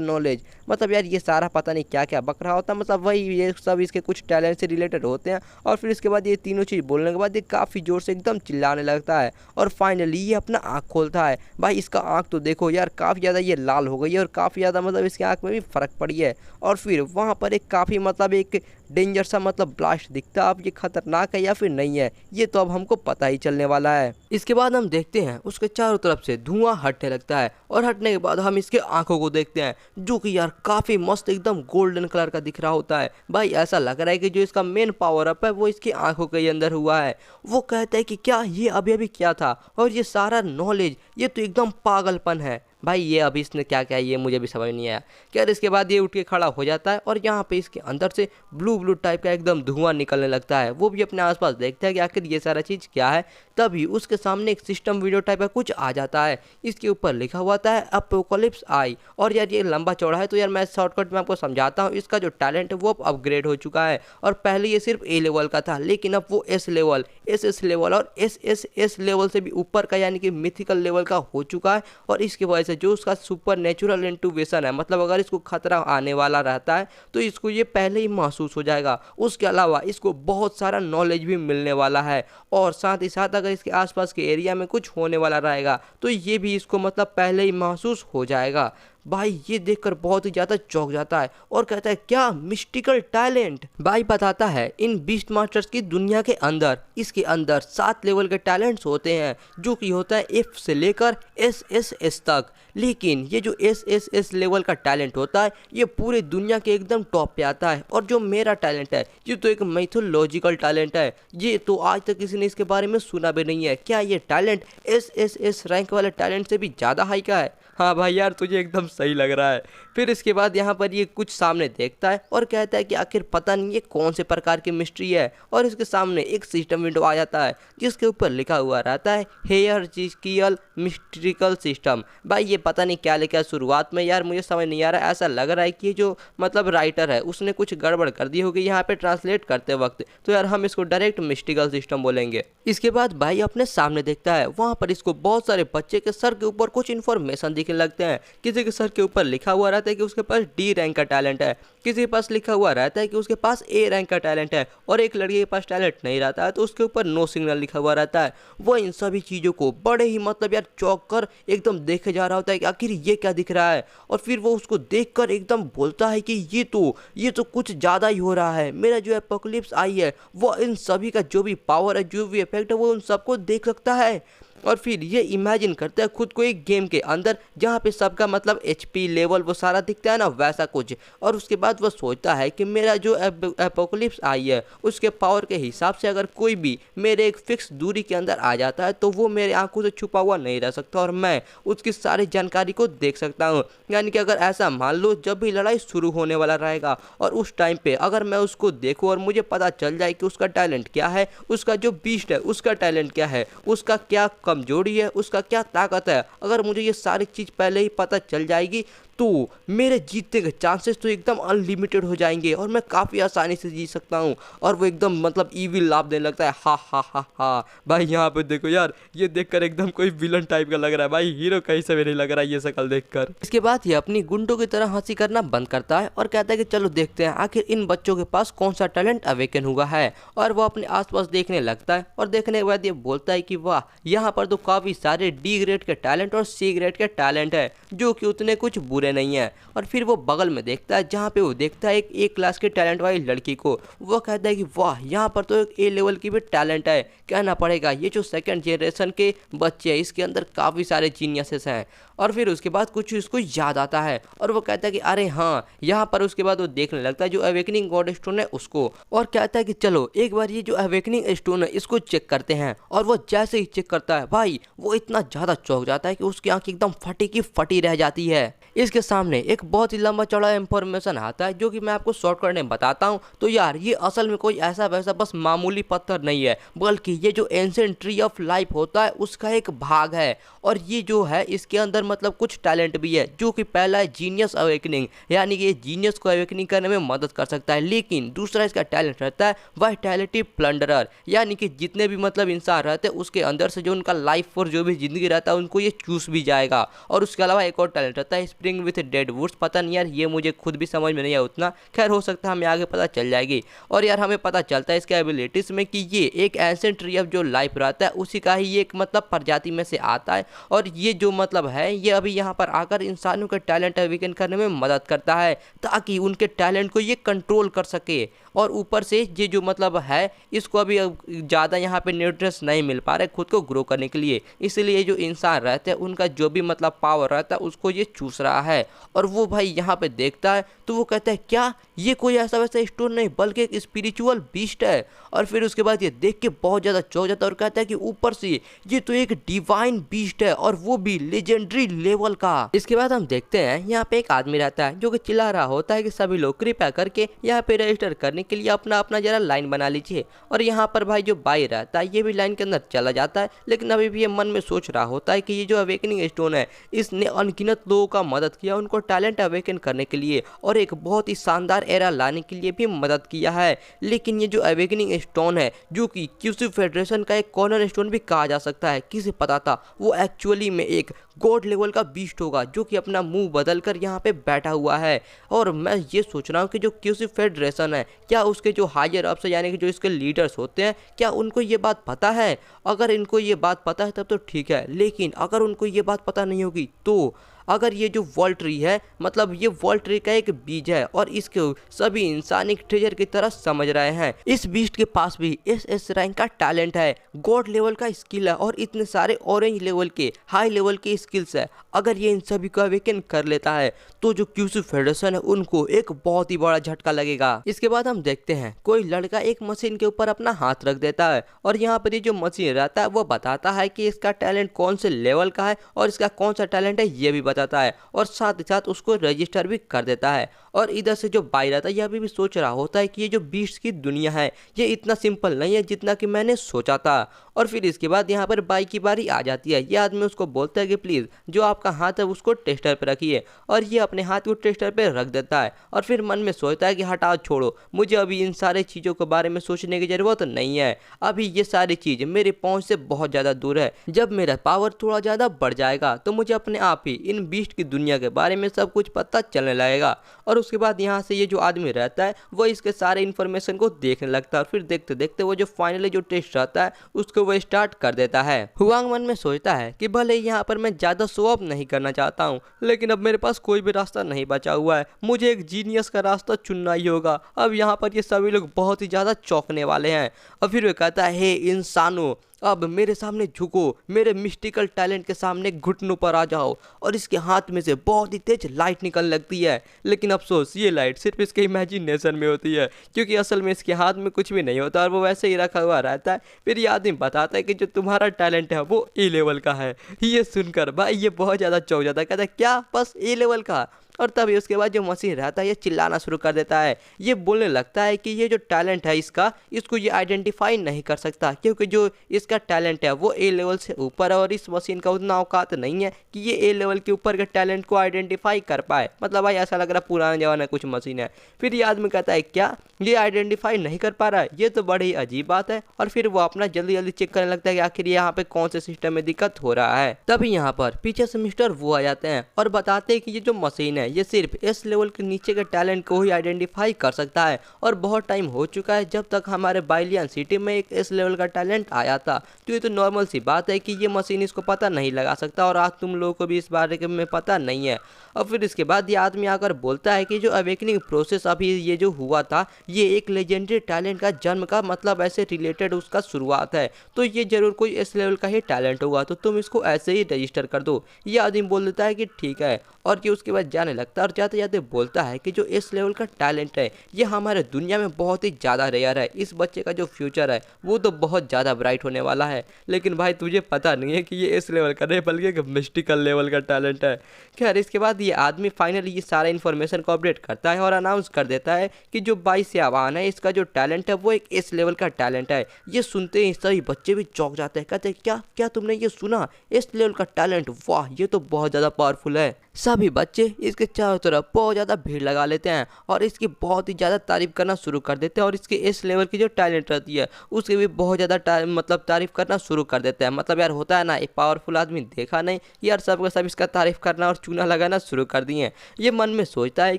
नॉलेज। मतलब यार ये सारा पता नहीं क्या क्या बक रहा होता है, मतलब वही ये सब इसके कुछ टैलेंट से रिलेटेड होते हैं। और फिर इसके बाद ये तीनों चीज़ बोलने के बाद ये काफ़ी ज़ोर से एकदम चिल्लाने लगता है, और फाइनली ये अपना आँख खोलता है। भाई इसका आँख तो देखो यार काफ़ी ज़्यादा ये लाल हो गई है, और काफ़ी ज़्यादा मतलब इसके आँख में भी फ़र्क पड़ी है। और फिर वहाँ पर एक काफ़ी मतलब एक डेंजर सा मतलब ब्लास्ट दिखता है। अब ये खतरनाक है या फिर नहीं है ये तो अब हमको पता ही चलने वाला है। इसके बाद हम देखते हैं उसके चारों तरफ से धुआं हटने लगता है, और हटने के बाद हम इसके आंखों को देखते हैं जो कि यार काफ़ी मस्त एकदम गोल्डन कलर का दिख रहा होता है। भाई ऐसा लग रहा है कि जो इसका मेन पावर अप है वो इसकी आंखों के अंदर हुआ है। वो कहता है कि क्या ये अभी अभी क्या था, और ये सारा नॉलेज ये तो एकदम पागलपन है। भाई ये अभी इसने क्या क्या ये मुझे भी समझ नहीं आया। खैर इसके बाद ये उठ के खड़ा हो जाता है और यहाँ पे इसके अंदर से ब्लू ब्लू टाइप का एकदम धुआं निकलने लगता है। वो भी अपने आसपास देखता है कि आखिर ये सारा चीज़ क्या है। तभी उसके सामने एक सिस्टम वीडियो टाइप का कुछ आ जाता है। इसके ऊपर लिखा हुआ था अपोकलिप्स आई। और यार ये लंबा चौड़ा है तो यार मैं शॉर्टकट में आपको समझाता हूँ। इसका जो टैलेंट है वो अब अपग्रेड हो चुका है और पहले ये सिर्फ ए लेवल का था, लेकिन अब वो एस लेवल, एस लेवल और एस लेवल से भी ऊपर का यानी कि मिथिकल लेवल का हो चुका है। और इसकी वजह से जो उसका सुपर नेचुरल इंट्यूवेशन है, मतलब अगर इसको खतरा आने वाला रहता है तो इसको ये पहले ही महसूस हो जाएगा। उसके अलावा इसको बहुत सारा नॉलेज भी मिलने वाला है और साथ ही साथ अगर इसके आसपास के एरिया में कुछ होने वाला रहेगा तो ये भी इसको मतलब पहले ही महसूस हो जाएगा। भाई ये देखकर बहुत ही ज़्यादा चौंक जाता है और कहता है क्या मिस्टिकल टैलेंट। भाई बताता है इन बीस्ट मास्टर्स की दुनिया के अंदर इसके अंदर 7 लेवल के टैलेंट्स होते हैं, जो कि होता है एफ से लेकर एस तक। लेकिन ये जो एस लेवल का टैलेंट होता है ये पूरी दुनिया के एकदम टॉप पे आता है। और जो मेरा टैलेंट है ये तो एक मैथोलॉजिकल टैलेंट है, ये तो आज तक किसी ने इसके बारे में सुना भी नहीं है। क्या ये टैलेंट एस रैंक वाले टैलेंट से भी ज़्यादा हाई का है? हाँ भाई यार तुझे एकदम सही लग रहा है। फिर इसके बाद यहाँ पर ये कुछ सामने देखता है और कहता है कि आखिर पता नहीं ये कौन से प्रकार की मिस्ट्री है। और इसके सामने एक सिस्टम विंडो आ जाता है जिसके ऊपर लिखा हुआ रहता है हेयरजिकियल मिस्ट्रिकल सिस्टम। भाई ये पता नहीं क्या लिखा है शुरुआत में, यार मुझे समझ नहीं आ रहा है। ऐसा लग रहा है कि जो मतलब राइटर है उसने कुछ गड़बड़ कर दी होगी यहाँ पे ट्रांसलेट करते वक्त, तो यार हम इसको डायरेक्ट मिस्टिकल सिस्टम बोलेंगे। इसके बाद भाई अपने सामने देखता है वहाँ पर इसको बहुत सारे बच्चे के सर के ऊपर कुछ इन्फॉर्मेशन दिखने लगते हैं। किसी के सर के ऊपर लिखा हुआ रहता है कि उसके पास डी रैंक का टैलेंट है, किसी के पास लिखा हुआ रहता है कि उसके पास ए रैंक का टैलेंट है, और एक लड़के के पास टैलेंट नहीं रहता है तो उसके ऊपर नो सिग्नल लिखा हुआ रहता है। वो इन सभी चीज़ों को बड़े ही मतलब यार चौंक कर एकदम देखे जा रहा होता है कि आखिर ये क्या दिख रहा है। और फिर वो उसको देखकर एकदम बोलता है कि ये तो कुछ ज़्यादा ही हो रहा है। मेरा जो एपोकलिप्स आई है वो इन सभी का जो भी पावर है, जो भी इफेक्ट है, वो उन सबको देख सकता है। और फिर ये इमेजिन करता है खुद को एक गेम के अंदर जहाँ पे सबका मतलब एचपी लेवल वो सारा दिखता है ना, वैसा कुछ। और उसके बाद वो सोचता है कि मेरा जो एपोकलिप्स आई है उसके पावर के हिसाब से अगर कोई भी मेरे एक फिक्स दूरी के अंदर आ जाता है तो वो मेरे आंखों से छुपा हुआ नहीं रह सकता और मैं उसकी सारी जानकारी को देख सकता हूँ। यानी कि अगर ऐसा मान लो जब भी लड़ाई शुरू होने वाला रहेगा और उस टाइम पे अगर मैं उसको देखूँ और मुझे पता चल जाए कि उसका टैलेंट क्या है, उसका जो बीस्ट है उसका टैलेंट क्या है, उसका क्या कमजोरी है, उसका क्या ताकत है, अगर मुझे ये सारी चीज़ पहले ही पता चल जाएगी तो मेरे जीतने के चांसेस तो एकदम अनलिमिटेड हो जाएंगे और मैं काफ़ी आसानी से जीत सकता हूँ। और वो एकदम मतलब ईविल लाभ देने लगता है, हा हा हा हा। भाई यहाँ पे देखो यार, ये देखकर एकदम कोई विलन टाइप का लग रहा है भाई, हीरो कहीं से भी नहीं लग रहा है ये शक्ल देखकर। इसके बाद ये अपनी गुंडों की तरह हंसी करना बंद करता है और कहता है कि चलो देखते हैं आखिर इन बच्चों के पास कौन सा टैलेंट अवेकन हुआ है। और वो अपने आसपास देखने लगता है और देखने के बाद ये बोलता है कि वाह, यहाँ पर तो काफ़ी सारे डी ग्रेड के टैलेंट और सी ग्रेड के टैलेंट है जो कि उतने कुछ बुरे नहीं है। और फिर वो बगल में देखता है जहाँ पे वो देखता है एक क्लास के टैलेंट वाली लड़की को। वो कहता है कि वाह, यहाँ पर तो एक ए लेवल की भी टैलेंट है। कहना पड़ेगा ये जो सेकंड जनरेशन के बच्चे हैं इसके अंदर काफ़ी सारे जीनियसेस हैं। और फिर उसके बाद कुछ उसको याद आता है और वो कहता है कि अरे हाँ, यहाँ पर उसके बाद वो देखने लगता है जो अवेकनिंग गॉड स्टोन है उसको, और कहता है कि चलो एक बार ये जो अवेकनिंग स्टोन है इसको चेक करते हैं। और वो जैसे ही चेक करता है भाई वो इतना ज़्यादा चौंक जाता है कि उसकी आंख एकदम फटी की फटी रह जाती है। इसके सामने एक बहुत ही लंबा चौड़ा इंफॉर्मेशन आता है जो कि मैं आपको शॉर्टकट में बताता हूँ। तो यार ये असल में कोई ऐसा वैसा बस मामूली पत्थर नहीं है, बल्कि ये जो एंशिएंट ट्री ऑफ लाइफ होता है उसका एक भाग है। और ये जो है इसके अंदर मतलब कुछ टैलेंट भी है, जो कि पहला है जीनियस अवेकनिंग, यानी कि ये जीनियस को अवेकनिंग करने में मदद कर सकता है। लेकिन दूसरा इसका टैलेंट रहता है वाइटैलिटी प्लंडरर, यानी कि जितने भी मतलब इंसान रहते हैं उसके अंदर से जो उनका लाइफ और जो भी जिंदगी रहता है उनको ये चूस भी जाएगा। और उसके अलावा एक और टैलेंट रहता है स्प्रिंग विथ डेड वुड्स। पता नहीं यार, ये मुझे खुद भी समझ में नहीं आया उतना, खैर हो सकता है हमें आगे पता चल जाएगी। और यार हमें पता चलता है इसके एबिलिटीज में कि ये एक एंशिएंट ट्री ऑफ जो लाइफ रहता है उसी का ही एक मतलब प्रजाति में से आता है। और ये जो मतलब है ये अभी यहाँ पर आकर इंसानों के टैलेंट अवेकन करने में मदद करता है ताकि उनके टैलेंट को ये कंट्रोल कर सके। और ऊपर से ये जो मतलब है इसको अभी ज़्यादा यहाँ पे न्यूट्रिएंट्स नहीं मिल पा रहे खुद को ग्रो करने के लिए, इसलिए ये जो इंसान रहते हैं उनका जो भी मतलब पावर रहता है उसको ये चूस रहा है। और वो भाई यहाँ पे देखता है तो वो कहता है क्या ये कोई ऐसा वैसा स्टोन नहीं बल्कि एक स्पिरिचुअल बीस्ट है। और फिर उसके बाद ये देख के बहुत ज़्यादा चौंक जाता है और कहता है कि ऊपर से ये तो एक डिवाइन बीस्ट है और वो भी लेजेंडरी लेवल का। इसके बाद हम देखते हैं यहाँ पे एक आदमी रहता है जो कि चिल्ला रहा होता है कि सभी लोग कृपया करके यहाँ पे रजिस्टर करने के लिए अपना अपना जरा लाइन बना लीजिए। और यहाँ पर भाई जो बाई रहता है ये भी लाइन के अंदर चला जाता है, लेकिन अभी भी ये मन में सोच रहा होता है कि ये जो अवेकनिंग स्टोन है इसने अनगिनत लोगों का मदद किया उनको टैलेंट अवेकन करने के लिए और एक बहुत ही शानदार एरा लाने के लिए भी मदद किया है। लेकिन ये जो अवेकनिंग स्टोन है जो कि क्यूसी फेडरेशन का एक कॉर्नर स्टोन भी कहा जा सकता है, किसे पता था वो एक्चुअली में एक गॉड लेवल का बीस्ट होगा जो कि अपना मुंह बदल कर यहाँ पे बैठा हुआ है। और मैं ये सोच रहा हूँ कि जो क्यूसी फेडरेशन है क्या उसके जो हायर अप्स यानी कि जो इसके लीडर्स होते हैं क्या उनको ये बात पता है। अगर इनको ये बात पता है तब तो ठीक है, लेकिन अगर उनको ये बात पता नहीं होगी तो अगर ये जो वॉल ट्री है मतलब ये वॉल ट्री का एक बीज है और इसके सभी इंसान एक ट्रेजर की तरह समझ रहे हैं। इस बीस्ट के पास भी एस रैंक का टैलेंट है, गॉड लेवल का स्किल है और इतने सारे ऑरेंज लेवल के हाई लेवल के स्किल्स है। अगर ये इन सभी को अवेकन कर लेता है तो जो क्यूसी फेडरेशन है उनको एक बहुत ही बड़ा झटका लगेगा। इसके बाद हम देखते हैं कोई लड़का एक मशीन के ऊपर अपना हाथ रख देता है और यहाँ पर ये जो मशीन रहता है वो बताता है कि इसका टैलेंट कौन से लेवल का है और इसका कौन सा टैलेंट है ये भी बताता है और साथ ही साथ उसको रजिस्टर भी कर देता है। और इधर से जो बाई रहता है यह भी सोच रहा होता है कि ये जो बीस्ट की दुनिया है ये इतना सिंपल नहीं है जितना कि मैंने सोचा था। और फिर इसके बाद यहाँ पर बाई की बारी आ जाती है। ये आदमी उसको बोलता है कि प्लीज़ जो आपका हाथ है उसको टेस्टर पे रखिए और ये अपने हाथ को टेस्टर पे रख देता है और फिर मन में सोचता है कि हटाओ छोड़ो, मुझे अभी इन सारे चीज़ों के बारे में सोचने की ज़रूरत नहीं है, अभी ये सारी चीज़ मेरे पहुँच से बहुत ज़्यादा दूर है। जब मेरा पावर थोड़ा ज़्यादा बढ़ जाएगा तो मुझे अपने आप ही इन बीस्ट की दुनिया के बारे में सब कुछ पता चलने लगेगा। और उसके बाद यहाँ से ये जो आदमी रहता है वो इसके सारे इन्फॉर्मेशन को देखने लगता है और फिर देखते देखते वो जो फाइनली जो टेस्ट रहता है उसको वो स्टार्ट कर देता है। हुआंग मन में सोचता है कि भले यहाँ पर मैं ज़्यादा शो ऑफ नहीं करना चाहता हूँ लेकिन अब मेरे पास कोई भी रास्ता नहीं बचा हुआ है, मुझे एक जीनियस का रास्ता चुनना ही होगा। अब यहाँ पर ये सभी लोग बहुत ही ज़्यादा चौंकने वाले हैं। और फिर वो कहता है हे इंसानों अब मेरे सामने झुको, मेरे मिस्टिकल टैलेंट के सामने घुटनों पर आ जाओ। और इसके हाथ में से बहुत ही तेज लाइट निकलने लगती है, लेकिन अफसोस ये लाइट सिर्फ इसके इमेजिनेशन में होती है क्योंकि असल में इसके हाथ में कुछ भी नहीं होता और वो वैसे ही रखा हुआ रहता है। फिर ये आदमी बताता है कि जो तुम्हारा टैलेंट है वो ए लेवल का है। ये सुनकर भाई ये बहुत ज़्यादा चौंक जाता है, कहता है क्या बस ए लेवल का। और तभी उसके बाद जो मशीन रहता है ये चिल्लाना शुरू कर देता है, ये बोलने लगता है कि ये जो टैलेंट है इसको ये आइडेंटिफाई नहीं कर सकता क्योंकि जो इसका टैलेंट है वो ए लेवल से ऊपर है और इस मशीन का उतना औकात नहीं है कि ये ए लेवल के ऊपर के टैलेंट को आइडेंटिफाई कर पाए। मतलब भाई ऐसा लग रहा है पुराने जमाने कुछ मशीन है। फिर ये आदमी कहता है क्या ये आइडेंटिफाई नहीं कर पा रहा है, ये तो बड़ी अजीब बात है। और फिर वो अपना जल्दी जल्दी चेक करने लगता है कि आखिर यहाँ पे कौन से सिस्टम में दिक्कत हो रहा है। तभी यहाँ पर पीछे से मिस्टर वो आ जाते हैं और बताते हैं कि ये जो मशीन है ये सिर्फ इस लेवल के नीचे के टैलेंट को ही आइडेंटिफाई कर सकता है और बहुत टाइम हो चुका है जब तक हमारे बाइलियन सिटी में एक इस लेवल का टैलेंट आया था, तो ये तो नॉर्मल सी बात है कि ये मशीन इसको पता नहीं लगा सकता और आज तुम लोगों को भी इस बारे में पता नहीं है। और फिर इसके बाद ये आदमी आकर बोलता है कि जो अवेकनिंग प्रोसेस अभी ये जो हुआ था ये एक लेजेंडरी टैलेंट का जन्म का मतलब ऐसे रिलेटेड उसका शुरुआत है, तो ये जरूर कोई इस लेवल का ही टैलेंट होगा, तो तुम इसको ऐसे ही रजिस्टर कर दो। ये आदमी बोल देता है कि ठीक है और ये उसके बाद जाने लगता है और जाते जाते बोलता है कि जो इस लेवल का टैलेंट है ये हमारे दुनिया में बहुत ही ज़्यादा रेयर है, इस बच्चे का जो फ्यूचर है वो तो बहुत ज़्यादा ब्राइट होने वाला है। लेकिन भाई तुझे पता नहीं है कि ये इस लेवल का नहीं बल्कि एक मिस्टिकल लेवल का टैलेंट है। खैर इसके बाद ये आदमी फाइनली ये सारा इन्फॉर्मेशन को अपडेट करता है और अनाउंस कर देता है कि जो 22 आवान है इसका जो टैलेंट है वो एक इस लेवल का टैलेंट है। ये सुनते ही सभी बच्चे भी चौंक जाते हैं, कहते हैं क्या क्या तुमने ये सुना, इस लेवल का टैलेंट, वाह ये तो बहुत ज़्यादा पावरफुल है। सभी बच्चे इसके चारों तरफ बहुत ज़्यादा भीड़ लगा लेते हैं और इसकी बहुत ही ज़्यादा तारीफ करना शुरू कर देते हैं और इसके इस लेवल की जो टैलेंट रहती है उसकी भी बहुत ज़्यादा मतलब तारीफ करना शुरू कर देते हैं। मतलब यार होता है ना एक पावरफुल आदमी देखा नहीं यार, सब सब इसका तारीफ करना और चूना लगाना शुरू कर दिए। ये मन में सोचता है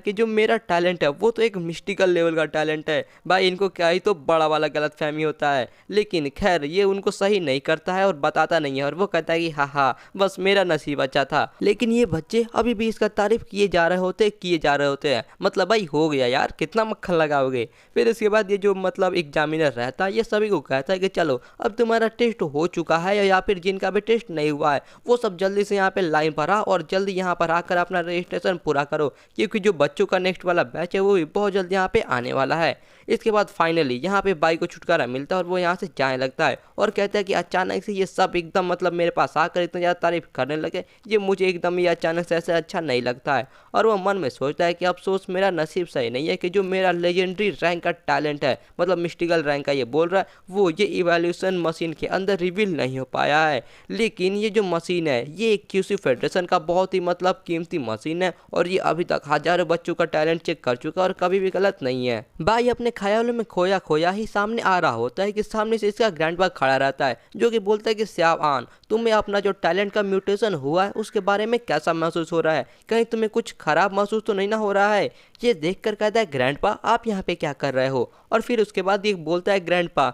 कि जो मेरा टैलेंट है वो तो एक मिस्टिकल लेवल का टैलेंट है, भाई इनको क्या ही तो बड़ा वाला गलत फहमी होता है। लेकिन खैर ये उनको सही नहीं करता है और बताता नहीं है और वो कहता है कि हाँ हाँ बस मेरा नसीब अच्छा था। लेकिन ये बच्चे अभी भी इसका तारीफ किए जा रहे होते किए जा रहे होते हैं। मतलब भाई हो गया यार, कितना मक्खन लगाओगे। फिर इसके बाद ये जो मतलब एग्जामिनर रहता है ये सभी को कहता है कि चलो अब तुम्हारा टेस्ट हो चुका है, या फिर जिनका भी टेस्ट नहीं हुआ है वो सब जल्दी से यहाँ पे लाइन पर आ और जल्दी यहाँ पर आकर अपना रजिस्ट्रेशन पूरा करो, क्योंकि जो बच्चों का नेक्स्ट वाला बैच है वो भी बहुत जल्दी यहाँ पे आने वाला है। इसके बाद फाइनली यहाँ पे बाई को छुटकारा मिलता है और वो यहाँ से जाने लगता है और कहता है कि अचानक से ये सब एकदम मतलब मेरे पास आकर इतना ज़्यादा तारीफ करने लगे, ये मुझे एकदम ये अचानक से ऐसे अच्छा नहीं लगता है। और वो मन में सोचता है कि अफसोस मेरा नसीब सही नहीं है कि जो मेरा लेजेंडरी रैंक का टैलेंट है, मतलब मिस्टिकल रैंक का ये बोल रहा है, वो ये इवैल्यूएशन मशीन के अंदर रिवील नहीं हो पाया है। लेकिन ये जो मशीन है ये क्यूसी फेडरेशन का बहुत ही मतलब कीमती मशीन है और ये अभी तक हजारों बच्चों का टैलेंट चेक कर चुका है और कभी भी गलत नहीं है। भाई अपने ख्यालों में खोया खोया ही सामने आ रहा होता है कि सामने से इसका ग्रैंडपा खड़ा रहता है जो कि बोलता है कि श्यावान, तुम्हें अपना जो टैलेंट का म्यूटेशन हुआ है उसके बारे में कैसा महसूस हो रहा है, कहीं तुम्हें कुछ खराब महसूस तो नहीं ना हो रहा है। ये देखकर कहता है ग्रैंडपा आप यहाँ पे क्या कर रहे हो। और फिर उसके बाद ये बोलता है ग्रैंडपा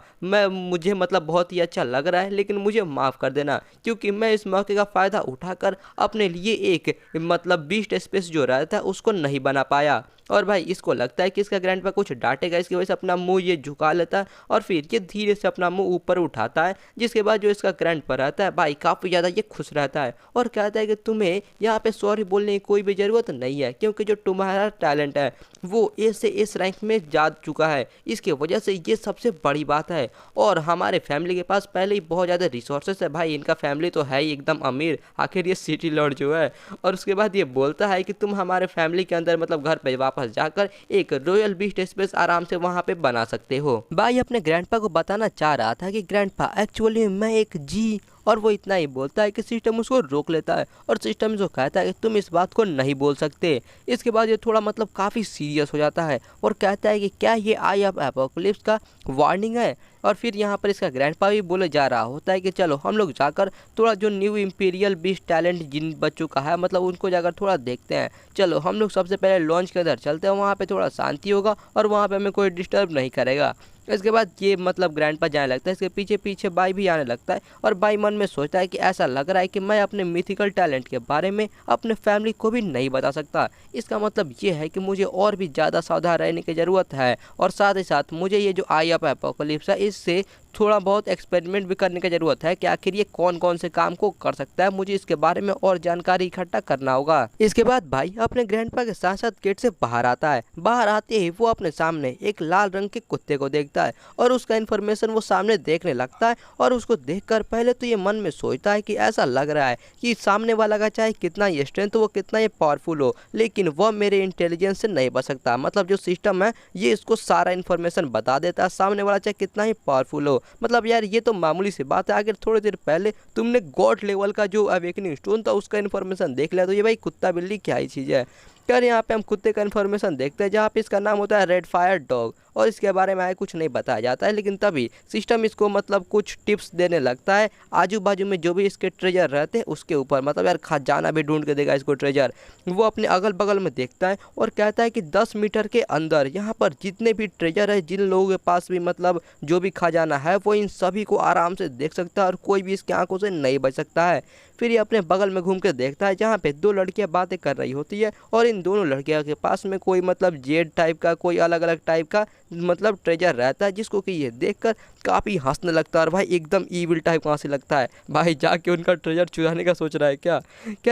मुझे मतलब बहुत ही अच्छा लग रहा है, लेकिन मुझे माफ़ कर देना क्योंकि मैं इस मौके का फ़ायदा उठाकर अपने लिए एक मतलब बीस्ट स्पेस जो रहता है उसको नहीं बना पाया। और भाई इसको लगता है कि इसका ग्रैंडपा कुछ डांटेगा, इसकी वजह से अपना मुंह ये झुका लेता है और फिर ये धीरे से अपना मुंह ऊपर उठाता है, जिसके बाद जो इसका ग्रैंडपा रहता है भाई काफ़ी ज़्यादा ये खुश रहता है और कहता है कि तुम्हें यहाँ पे सॉरी बोलने की कोई भी ज़रूरत नहीं है, क्योंकि जो तुम्हारा टैलेंट है वो ए से इस रैंक में जा चुका है, इसके वजह से ये सबसे बड़ी बात है। और हमारे फैमिली के पास पहले ही बहुत ज़्यादा रिसोर्सेस है, भाई इनका फैमिली तो है ही एकदम अमीर, आखिर ये सिटी लॉर्ड जो है। और उसके बाद ये बोलता है कि तुम हमारे फैमिली के अंदर मतलब घर पे वापस जाकर एक रॉयल बीस्ट स्पेस आराम से वहाँ पे बना सकते हो। भाई अपने ग्रैंडपा को बताना चाह रहा था कि ग्रैंडपा एक्चुअली मैं एक जी, और वो इतना ही बोलता है कि सिस्टम उसको रोक लेता है और सिस्टम उसको कहता है कि तुम इस बात को नहीं बोल सकते। इसके बाद ये थोड़ा मतलब काफ़ी सीरियस हो जाता है और कहता है कि क्या ये आई ऑफ एपोकलिप्स का वार्निंग है। और फिर यहाँ पर इसका ग्रैंडपा भी बोले जा रहा होता है कि चलो हम लोग जाकर थोड़ा जो न्यू इंपीरियल बीस्ट टैलेंट जिन बच्चों का है मतलब उनको जाकर थोड़ा देखते हैं। चलो हम लोग सबसे पहले लॉन्च के अंदर चलते हैं, वहाँ पे थोड़ा शांति होगा और वहाँ पे हमें कोई डिस्टर्ब नहीं करेगा। इसके बाद ये मतलब ग्रैंडपा जाने लगता है, इसके पीछे पीछे बाई भी आने लगता है और बाई मन में सोचता है कि ऐसा लग रहा है कि मैं अपने मिथिकल टैलेंट के बारे में अपने फैमिली को भी नहीं बता सकता। इसका मतलब ये है कि मुझे और भी ज़्यादा सावधान रहने की ज़रूरत है और साथ ही साथ मुझे ये जो आई ऑफ एपोकलिप्स है इससे थोड़ा बहुत एक्सपेरिमेंट भी करने की ज़रूरत है कि आखिर ये कौन कौन से काम को कर सकता है, मुझे इसके बारे में और जानकारी इकट्ठा करना होगा। इसके बाद भाई अपने ग्रैंडपा के साथ साथ गेट से बाहर आता है। बाहर आते ही वो अपने सामने एक लाल रंग के कुत्ते को देखता है और उसका इन्फॉर्मेशन वो सामने देखने लगता है और उसको देखकर पहले तो ये मन में सोचता है कि ऐसा लग रहा है कि सामने वाला का चाहे कितना ये स्ट्रेंथ हो, कितना ये पावरफुल हो, लेकिन वह मेरे इंटेलिजेंस से नहीं बच सकता। मतलब जो सिस्टम है ये इसको सारा इन्फॉर्मेशन बता देता है, सामने वाला चाहे कितना ही पावरफुल हो। मतलब यार ये तो मामूली सी बात है, अगर थोड़ी देर पहले तुमने गॉड लेवल का जो अवेकनिंग स्टोन था उसका इन्फॉर्मेशन देख लिया तो ये भाई कुत्ता बिल्ली क्या ही चीज़ है। यार यहाँ पे हम कुत्ते का इन्फॉर्मेशन देखते हैं जहाँ पे इसका नाम होता है रेड फायर डॉग और इसके बारे में आगे कुछ नहीं बताया जाता है, लेकिन तभी सिस्टम इसको मतलब कुछ टिप्स देने लगता है आजू बाजू में जो भी इसके ट्रेजर रहते हैं उसके ऊपर। मतलब यार खजाना भी ढूंढ के देगा इसको ट्रेजर। वो अपने अगल बगल में देखता है और कहता है कि 10 मीटर के अंदर यहाँ पर जितने भी ट्रेजर है, जिन लोगों के पास भी मतलब जो भी खजाना है वो इन सभी को आराम से देख सकता है और कोई भी इसकी आंखों से नहीं बच सकता है। फिर ये अपने बगल में घूम के देखता है जहाँ पे 2 लड़कियाँ बातें कर रही होती है और इन दोनों लड़कियों के पास में कोई मतलब जेड टाइप का कोई अलग अलग टाइप का मतलब ट्रेजर रहता है, जिसको कि ये देखकर काफ़ी हंसने लगता है। और भाई एकदम ईविल टाइप कहाँ से लगता है, भाई जाके उनका ट्रेजर चुराने का सोच रहा है क्या।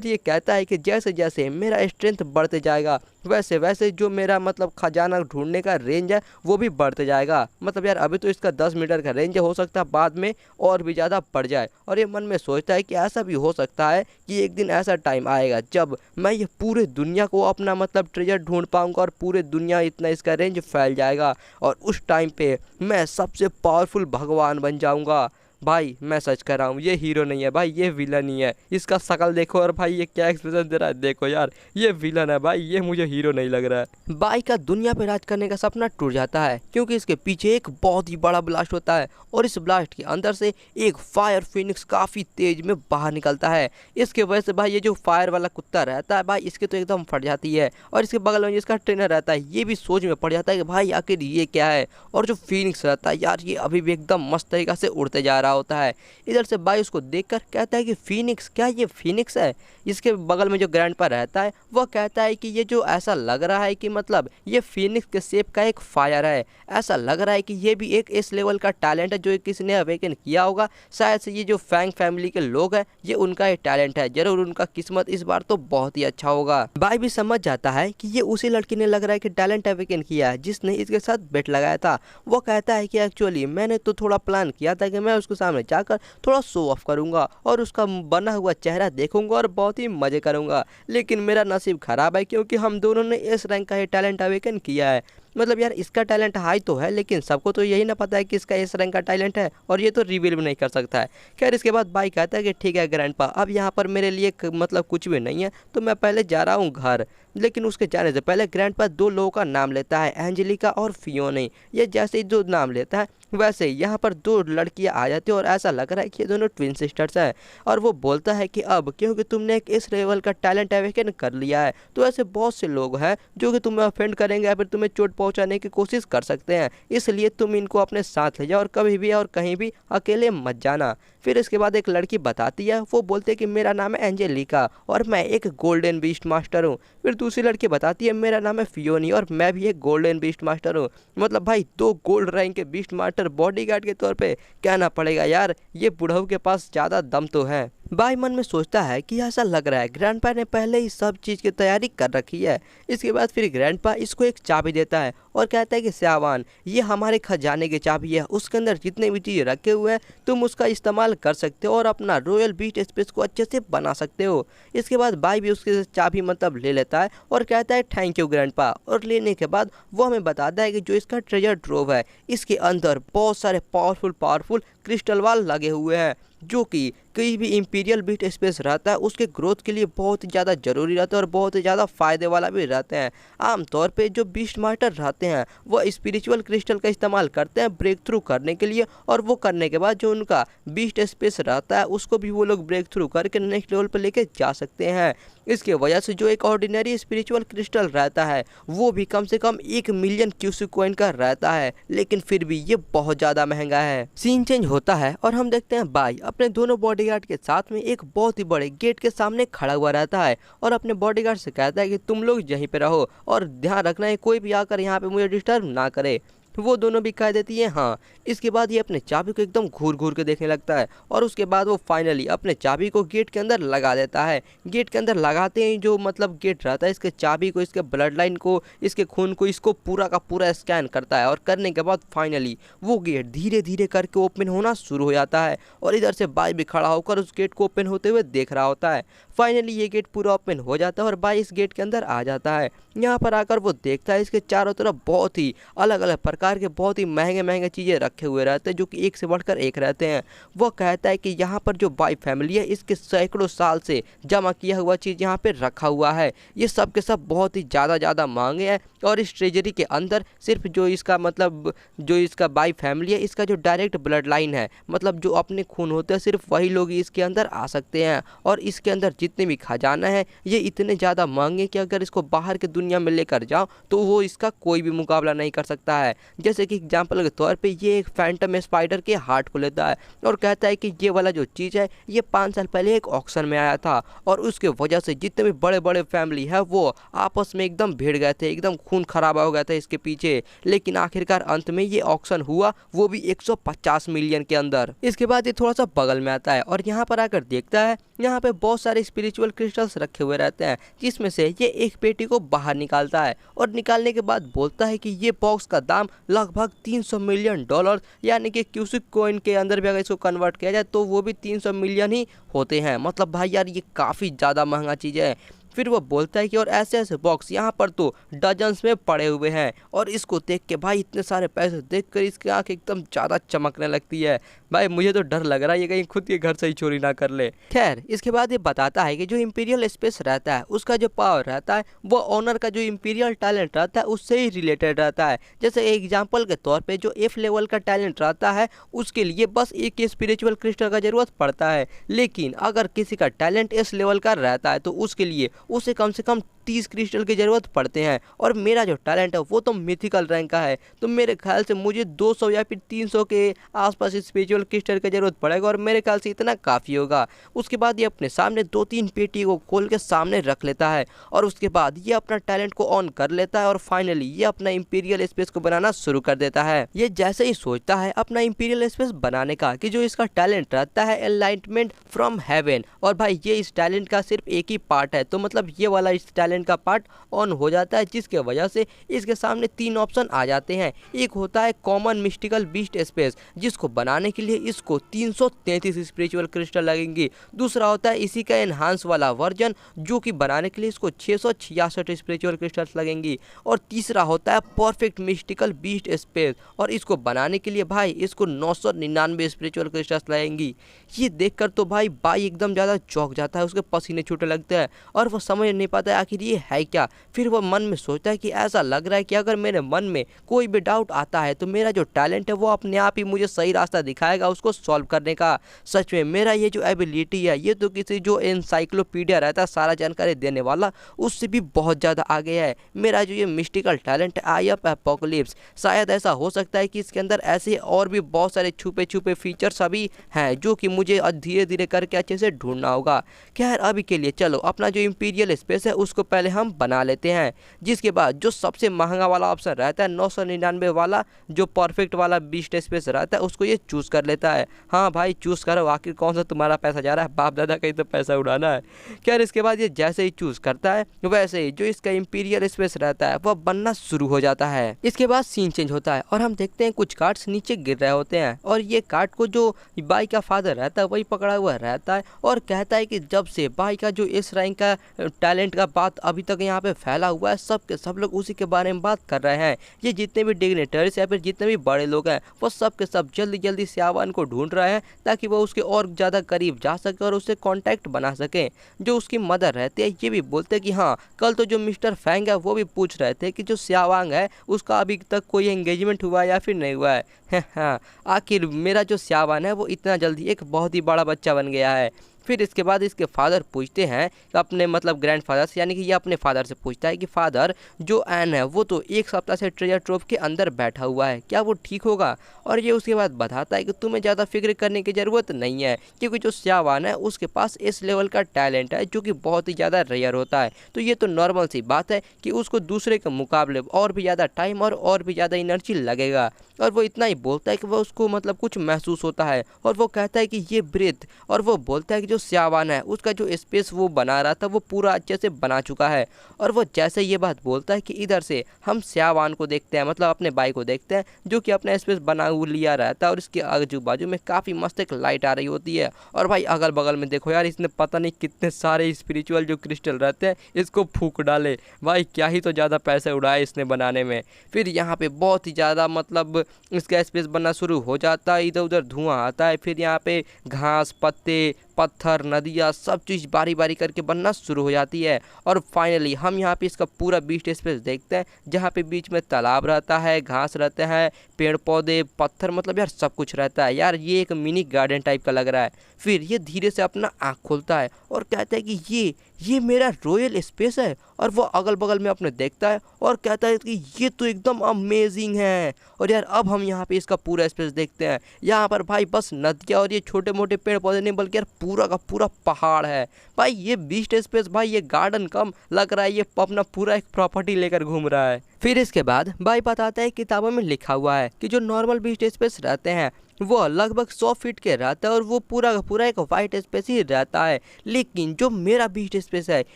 ये कहता है कि जैसे जैसे मेरा स्ट्रेंथ बढ़ते जाएगा वैसे वैसे जो मेरा मतलब खजाना ढूंढने का रेंज है वो भी बढ़ते जाएगा। मतलब यार अभी तो इसका 10 मीटर का रेंज हो सकता है बाद में और भी ज़्यादा बढ़ जाए। और ये मन में सोचता है कि ऐसा भी हो सकता है कि एक दिन ऐसा टाइम आएगा जब मैं ये पूरे दुनिया को अपना मतलब ट्रेजर ढूंढ पाऊंगा और पूरे दुनिया इतना इसका रेंज फैल जाएगा और उस टाइम पे मैं सबसे पावरफुल भगवान बन जाऊंगा। भाई मैं सच कर रहा हूँ, ये हीरो नहीं है भाई, ये विलन ही है। इसका शकल देखो और भाई ये क्या एक्सप्रेशन दे रहा है, देखो यार ये विलन है भाई, ये मुझे हीरो नहीं लग रहा है। बाई का दुनिया पे राज करने का सपना टूट जाता है क्योंकि इसके पीछे एक बहुत ही बड़ा ब्लास्ट होता है और इस ब्लास्ट के अंदर से एक फायर फिनिक्स काफ़ी तेज में बाहर निकलता है। इसके वजह से भाई ये जो फायर वाला कुत्ता रहता है भाई इसके तो एकदम फट जाती है और इसके बगल में जिसका ट्रेनर रहता है ये भी सोच में पड़ जाता है कि भाई आखिर ये क्या है। और जो फिनिक्स रहता है यार ये अभी भी एकदम मस्त तरीक़ा से उड़ते जा रहा रहा होता है। इधर से बाई उसको देखकर कहता है कि फीनिक्स, क्या ये फीनिक्स है? इसके बगल में जो ग्रैंडपा रहता है वह कहता है कि ये जो ऐसा लग रहा है कि मतलब ये फीनिक्स के शेप का एक फायर है, ऐसा लग रहा है कि ये भी एक इस लेवल का टैलेंट है जो किसी ने अवेकन किया होगा। शायद से ये जो फैंग फैमिली के लोग हैं ये उनका ये टैलेंट है, जरूर उनका किस्मत इस बार तो बहुत ही अच्छा होगा। बाई भी समझ जाता है कि ये उसी लड़की ने लग रहा है कि टैलेंट अवेकन किया है जिसने इसके साथ बेट लगाया था। वो कहता है कि एक्चुअली मैंने तो थोड़ा प्लान किया था कि मैं उसके सामने जाकर थोड़ा शो ऑफ करूंगा और उसका बना हुआ चेहरा देखूंगा और बहुत ही मजे करूंगा, लेकिन मेरा नसीब खराब है क्योंकि हम दोनों ने इस रैंक का ये टैलेंट अवेकन किया है। मतलब यार इसका टैलेंट हाई तो है लेकिन सबको तो यही ना पता है कि इसका इस रैंक का टैलेंट है और ये तो रिवील भी नहीं कर सकता है। खैर इसके बाद बाई कहता है कि ठीक है ग्रैंडपा, अब यहाँ पर मेरे लिए मतलब कुछ भी नहीं है तो मैं पहले जा रहा हूँ घर। लेकिन उसके जाने से पहले ग्रैंडपा दो लोगों का नाम लेता है, एंजेलिका और फियोनी। ये जैसे ही जो नाम लेता है वैसे ही यहाँ पर दो लड़कियाँ आ जाती हैं और ऐसा लग रहा है कि ये दोनों ट्विन सिस्टर्स हैं। और वो बोलता है कि अब क्योंकि तुमने एक इस लेवल का टैलेंट अवेकन कर लिया है तो ऐसे बहुत से लोग हैं जो कि तुम्हें ऑफेंड करेंगे या फिर तुम्हें चोट पहुंचाने की कोशिश कर सकते हैं, इसलिए तुम इनको अपने साथ ले जाओ और कभी भी और कहीं भी अकेले मत जाना। फिर इसके बाद एक लड़की बताती है, वो बोलते हैं कि मेरा नाम है एंजेलिका और मैं एक गोल्डन बीस्ट मास्टर हूँ। फिर दूसरी लड़की बताती है मेरा नाम है फियोनी और मैं भी एक गोल्डन बीस्ट मास्टर हूँ। मतलब भाई दो गोल्ड रैंक के बीस्ट मास्टर बॉडीगार्ड के तौर पे कहना पड़ेगा यार, ये बुढ़ऊ के पास ज़्यादा दम तो है। बाई मन में सोचता है कि ऐसा लग रहा है ग्रैंडपा ने पहले ही सब चीज़ की तैयारी कर रखी है। इसके बाद फिर ग्रैंडपा इसको एक चाबी देता है और कहता है कि श्यावान, ये हमारे खजाने की चाबी है, उसके अंदर जितने भी चीज़ रखे हुए हैं तुम उसका इस्तेमाल कर सकते हो और अपना रॉयल बीस्ट स्पेस को अच्छे से बना सकते हो। इसके बाद बाई भी उसके चाबी मतलब ले लेता है और कहता है थैंक यू ग्रैंडपा। और लेने के बाद वो हमें बताता है कि जो इसका ट्रेजर ट्रोव है इसके अंदर बहुत सारे पावरफुल क्रिस्टल वाल लगे हुए हैं जो कि कोई भी इंपीरियल बीट स्पेस रहता है उसके ग्रोथ के लिए बहुत ही ज़्यादा ज़रूरी रहता है और बहुत ही ज़्यादा फ़ायदे वाला भी रहते हैं। आमतौर पे जो बीस्ट मास्टर रहते हैं वो स्पिरिचुअल क्रिस्टल का इस्तेमाल करते हैं ब्रेक थ्रू करने के लिए, और वो करने के बाद जो उनका बीस्ट स्पेस रहता है उसको भी वो लोग ब्रेक थ्रू करके नेक्स्ट लेवल पर लेके जा सकते हैं। इसके वजह से जो एक ऑर्डिनरी स्पिरिचुअल क्रिस्टल रहता है वो भी कम से कम 1 मिलियन क्यूसी कॉइन का रहता है, लेकिन फिर भी ये बहुत ज़्यादा महंगा है। सीन चेंज होता है और हम देखते हैं बाई अपने दोनों बॉडीगार्ड के साथ में एक बहुत ही बड़े गेट के सामने खड़ा हुआ रहता है और अपने बॉडीगार्ड से कहता है कि तुम लोग यहीं पे रहो और ध्यान रखना है कोई भी आकर यहाँ पे मुझे डिस्टर्ब ना करे। वो दोनों भी कह देती है हाँ। इसके बाद ये अपने चाबी को एकदम घूर घूर के देखने लगता है और उसके बाद वो फाइनली अपने चाबी को गेट के अंदर लगा देता है। गेट के अंदर लगाते ही जो मतलब गेट रहता है इसके चाबी को, इसके ब्लड लाइन को, इसके खून को, इसको पूरा का पूरा स्कैन करता है और करने के बाद फाइनली वो गेट धीरे धीरे करके ओपन होना शुरू हो जाता है और इधर से बाई भी खड़ा होकर उस गेट को ओपन होते हुए देख रहा होता है। फाइनली ये गेट पूरा ओपन हो जाता है और बाई इस गेट के अंदर आ जाता है। यहाँ पर आकर वो देखता है इसके चारों तरफ बहुत ही अलग अलग प्रकार के बहुत ही महंगे महंगे चीज़ें रखे हुए रहते हैं जो कि एक से बढ़कर एक रहते हैं। वो कहता है कि यहाँ पर जो बाई फैमिली है इसके सैकड़ों साल से जमा किया हुआ चीज़ यहाँ पे रखा हुआ है। ये सब के सब बहुत ही ज़्यादा महंगे हैं और इस ट्रेजरी के अंदर सिर्फ जो इसका मतलब जो इसका बाई फैमिली है इसका जो डायरेक्ट ब्लड लाइन है, मतलब जो अपने खून होते हैं, सिर्फ वही लोग इसके अंदर आ सकते हैं। और इसके अंदर जितने भी खजाना है ये इतने ज़्यादा महंगे कि अगर इसको बाहर के दुनिया में लेकर जाओ तो वो इसका कोई भी मुकाबला नहीं कर सकता है। जैसे कि एग्जाम्पल के तौर पे ये एक फैंटम स्पाइडर के हार्ट को लेता है और कहता है कि ये वाला जो चीज़ है ये 5 साल पहले एक ऑक्शन में आया था और उसके वजह से जितने भी बड़े बड़े फैमिली है वो आपस में एकदम भिड़ गए थे, एकदम खून खराबा हो गया था इसके पीछे। लेकिन आखिरकार अंत में ये ऑक्शन हुआ, वो भी 150 मिलियन के अंदर। इसके बाद ये थोड़ा सा बगल में आता है और यहाँ पर आकर देखता है यहाँ पे बहुत सारे स्पिरिचुअल क्रिस्टल्स रखे हुए रहते हैं, जिसमें से ये एक पेटी को बाहर निकालता है और निकालने के बाद बोलता है कि ये बॉक्स का दाम लगभग 300 मिलियन डॉलर, यानी कि क्यूसिक कॉइन के अंदर भी अगर इसको कन्वर्ट किया जाए तो वो भी 300 मिलियन ही होते हैं। मतलब भाई यार ये काफ़ी ज़्यादा महंगा चीज़ है। फिर वो बोलता है कि और ऐसे ऐसे बॉक्स यहाँ पर तो डजन्स में पड़े हुए हैं और इसको देख के भाई इतने सारे पैसे देखकर इसकी आंख एकदम ज़्यादा चमकने लगती है। भाई मुझे तो डर लग रहा है ये कहीं खुद के घर से ही चोरी ना कर ले। खैर इसके बाद ये बताता है कि जो इंपीरियल स्पेस रहता है उसका जो पावर रहता है वो ऑनर का जो इंपीरियल टैलेंट रहता है उससे ही रिलेटेड रहता है। जैसे एग्जाम्पल के तौर पर जो F लेवल का टैलेंट रहता है उसके लिए बस एक स्पिरिचुअल क्रिस्टल का जरूरत पड़ता है, लेकिन अगर किसी का टैलेंट S लेवल का रहता है तो उसके लिए उसे कम से कम 30 क्रिस्टल की ज़रूरत पड़ते हैं और मेरा जो टैलेंट है वो तो मिथिकल रैंक का है, तो मेरे ख्याल से मुझे 200 या फिर 300 के आसपास स्पिरिचुअल क्रिस्टल की ज़रूरत पड़ेगा और मेरे ख्याल से इतना काफ़ी होगा। उसके बाद ये अपने सामने 2-3 पेटी को खोल के सामने रख लेता है और उसके बाद ये अपना टैलेंट को ऑन कर लेता है और फाइनली ये अपना इंपीरियल स्पेस को बनाना शुरू कर देता है। ये जैसे ही सोचता है अपना इंपीरियल स्पेस बनाने का कि जो इसका टैलेंट रहता है एनलाइटमेंट फ्रॉम हेवन, और भाई ये इस टैलेंट का सिर्फ एक ही पार्ट है, तो मतलब ये वाला इस टैलेंट का पार्ट ऑन हो जाता है, जिसके वजह से इसके सामने 3 ऑप्शन आ जाते हैं। एक होता है कॉमन मिस्टिकल बीस्ट स्पेस, जिसको बनाने के लिए इसको 333 स्पिरिचुअल क्रिस्टल लगेंगी। दूसरा होता है इसी का एनहांस वाला वर्जन, जो कि बनाने के लिए इसको 666 स्पिरिचुअल क्रिस्टल्स लगेंगी। और तीसरा होता है परफेक्ट मिस्टिकल बीस्ट स्पेस, और इसको बनाने के लिए भाई इसको 999 स्पिरिचुअल क्रिस्टल्स लगेंगी। ये देखकर तो भाई एकदम ज़्यादा चौंक जाता है, उसके पसीने छूटने लगते हैं और वो समझ नहीं पाता है आखिर ये है क्या। फिर वो मन में सोचता है कि ऐसा लग रहा है कि अगर मेरे मन में कोई भी डाउट आता है तो मेरा जो टैलेंट है वो अपने आप ही मुझे सही रास्ता दिखाएगा उसको सॉल्व करने का। सच में मेरा ये जो एबिलिटी है ये तो किसी जो एनसाइक्लोपीडिया रहता है सारा जानकारी देने वाला, उससे भी बहुत ज़्यादा आगे है। मेरा जो ये मिस्टिकल टैलेंट है आई ऑफ एपोकलिप्स, शायद ऐसा हो सकता है कि इसके अंदर ऐसे और भी बहुत सारे छुपे छुपे फीचर्स अभी हैं जो कि मुझे धीरे धीरे करके अच्छे से ढूंढना होगा। खैर अभी के लिए चलो अपना जो इंपीरियल स्पेस है उसको पहले हम बना लेते हैं, जिसके बाद जो सबसे महंगा वाला ऑप्शन रहता है 999 वाला जो परफेक्ट वाला बीस्ट स्पेस रहता है उसको ये चूज कर लेता है। हाँ भाई चूज करो, आखिर कौन सा तुम्हारा पैसा जा रहा है, बाप दादा कहीं तो पैसा उड़ाना है। खैर इसके बाद ये जैसे ही चूज करता है वैसे ही जो इसका इंपीरियल स्पेस रहता है वह बनना शुरू हो जाता है। इसके बाद सीन चेंज होता है और हम देखते हैं कुछ कार्ड्स नीचे गिर रहे होते हैं और ये कार्ड को जो बाई का फादर रहता है वही पकड़ा हुआ रहता है और कहता है कि जब से बाई का जो इस रैंक का टैलेंट का बात अभी तक यहाँ पे फैला हुआ है सब के सब लोग उसी के बारे में बात कर रहे हैं। ये जितने भी डिग्नेटरीज या फिर जितने भी बड़े लोग हैं वो सब के सब जल्दी जल्दी स्यावान को ढूंढ रहे हैं ताकि वो उसके और ज़्यादा करीब जा सके और उससे कॉन्टैक्ट बना सकें। जो उसकी मदर रहती है ये भी बोलते हैं कि हाँ कल तो जो मिस्टर फैंग है वो भी पूछ रहे थे कि जो स्यावांग है उसका अभी तक कोई एंगेजमेंट हुआ या फिर नहीं हुआ है। हाँ आखिर मेरा जो स्यावान है वो इतना जल्दी एक बहुत ही बड़ा बच्चा बन गया है। फिर इसके बाद इसके फादर पूछते हैं अपने मतलब ग्रैंड फादर से, यानी कि ये अपने फादर से पूछता है कि फादर जो एन है वो तो एक सप्ताह से ट्रेजर ट्रोव के अंदर बैठा हुआ है, क्या वो ठीक होगा। और ये उसके बाद बताता है कि तुम्हें ज़्यादा फिक्र करने की ज़रूरत नहीं है क्योंकि जो स्यावान है उसके पास इस लेवल का टैलेंट है जो कि बहुत ही ज़्यादा रेयर होता है, तो ये तो नॉर्मल सी बात है कि उसको दूसरे के मुकाबले और भी ज़्यादा टाइम और भी ज़्यादा एनर्जी लगेगा। और वो इतना ही बोलता है कि वो उसको मतलब कुछ महसूस होता है और वो कहता है कि ये ब्रेथ, और वो बोलता है कि जो स्यावान है उसका जो स्पेस वो बना रहा था वो पूरा अच्छे से बना चुका है। और वो जैसे ये बात बोलता है कि इधर से हम स्यावान को देखते हैं, मतलब अपने भाई को देखते हैं जो कि अपना स्पेस बना लिया रहता है और इसके आजू बाजू में काफ़ी मस्त एक लाइट आ रही होती है। और भाई अगल बगल में देखो यार इसने पता नहीं कितने सारे स्पिरिचुअल जो क्रिस्टल रहते हैं इसको फूक डाले, भाई क्या ही तो ज़्यादा पैसे उड़ाए इसने बनाने में। फिर यहाँ पे बहुत ही ज़्यादा मतलब इसका स्पेस बनना शुरू हो जाता है, इधर उधर धुआं आता है, फिर यहाँ पे घास पत्ते पत्थर नदियाँ सब चीज़ बारी बारी करके बनना शुरू हो जाती है। और फाइनली हम यहाँ पे इसका पूरा बीस्ट स्पेस देखते हैं जहाँ पे बीच में तालाब रहता है, घास रहते हैं, पेड़ पौधे पत्थर, मतलब यार सब कुछ रहता है। यार ये एक मिनी गार्डन टाइप का लग रहा है। फिर ये धीरे से अपना आँख खोलता है और कहता है कि ये मेरा रॉयल स्पेस है। और वो अगल बगल में अपने देखता है और कहता है कि ये तो एकदम अमेजिंग है। और यार अब हम यहाँ पे इसका पूरा स्पेस देखते हैं, यहाँ पर भाई बस नदियाँ और ये छोटे मोटे पेड़ पौधे नहीं बल्कि यार पूरा का पूरा पहाड़ है। भाई ये बीस्ट स्पेस, भाई ये गार्डन कम लग रहा है, ये अपना पूरा एक प्रॉपर्टी लेकर घूम रहा है। फिर इसके बाद भाई बताता है किताबों में लिखा हुआ है कि जो नॉर्मल बीस्ट स्पेस रहते हैं वो लगभग 100 फीट के रहता है और वो पूरा का पूरा एक वाइट स्पेस ही रहता है, लेकिन जो मेरा बीस्ट स्पेस है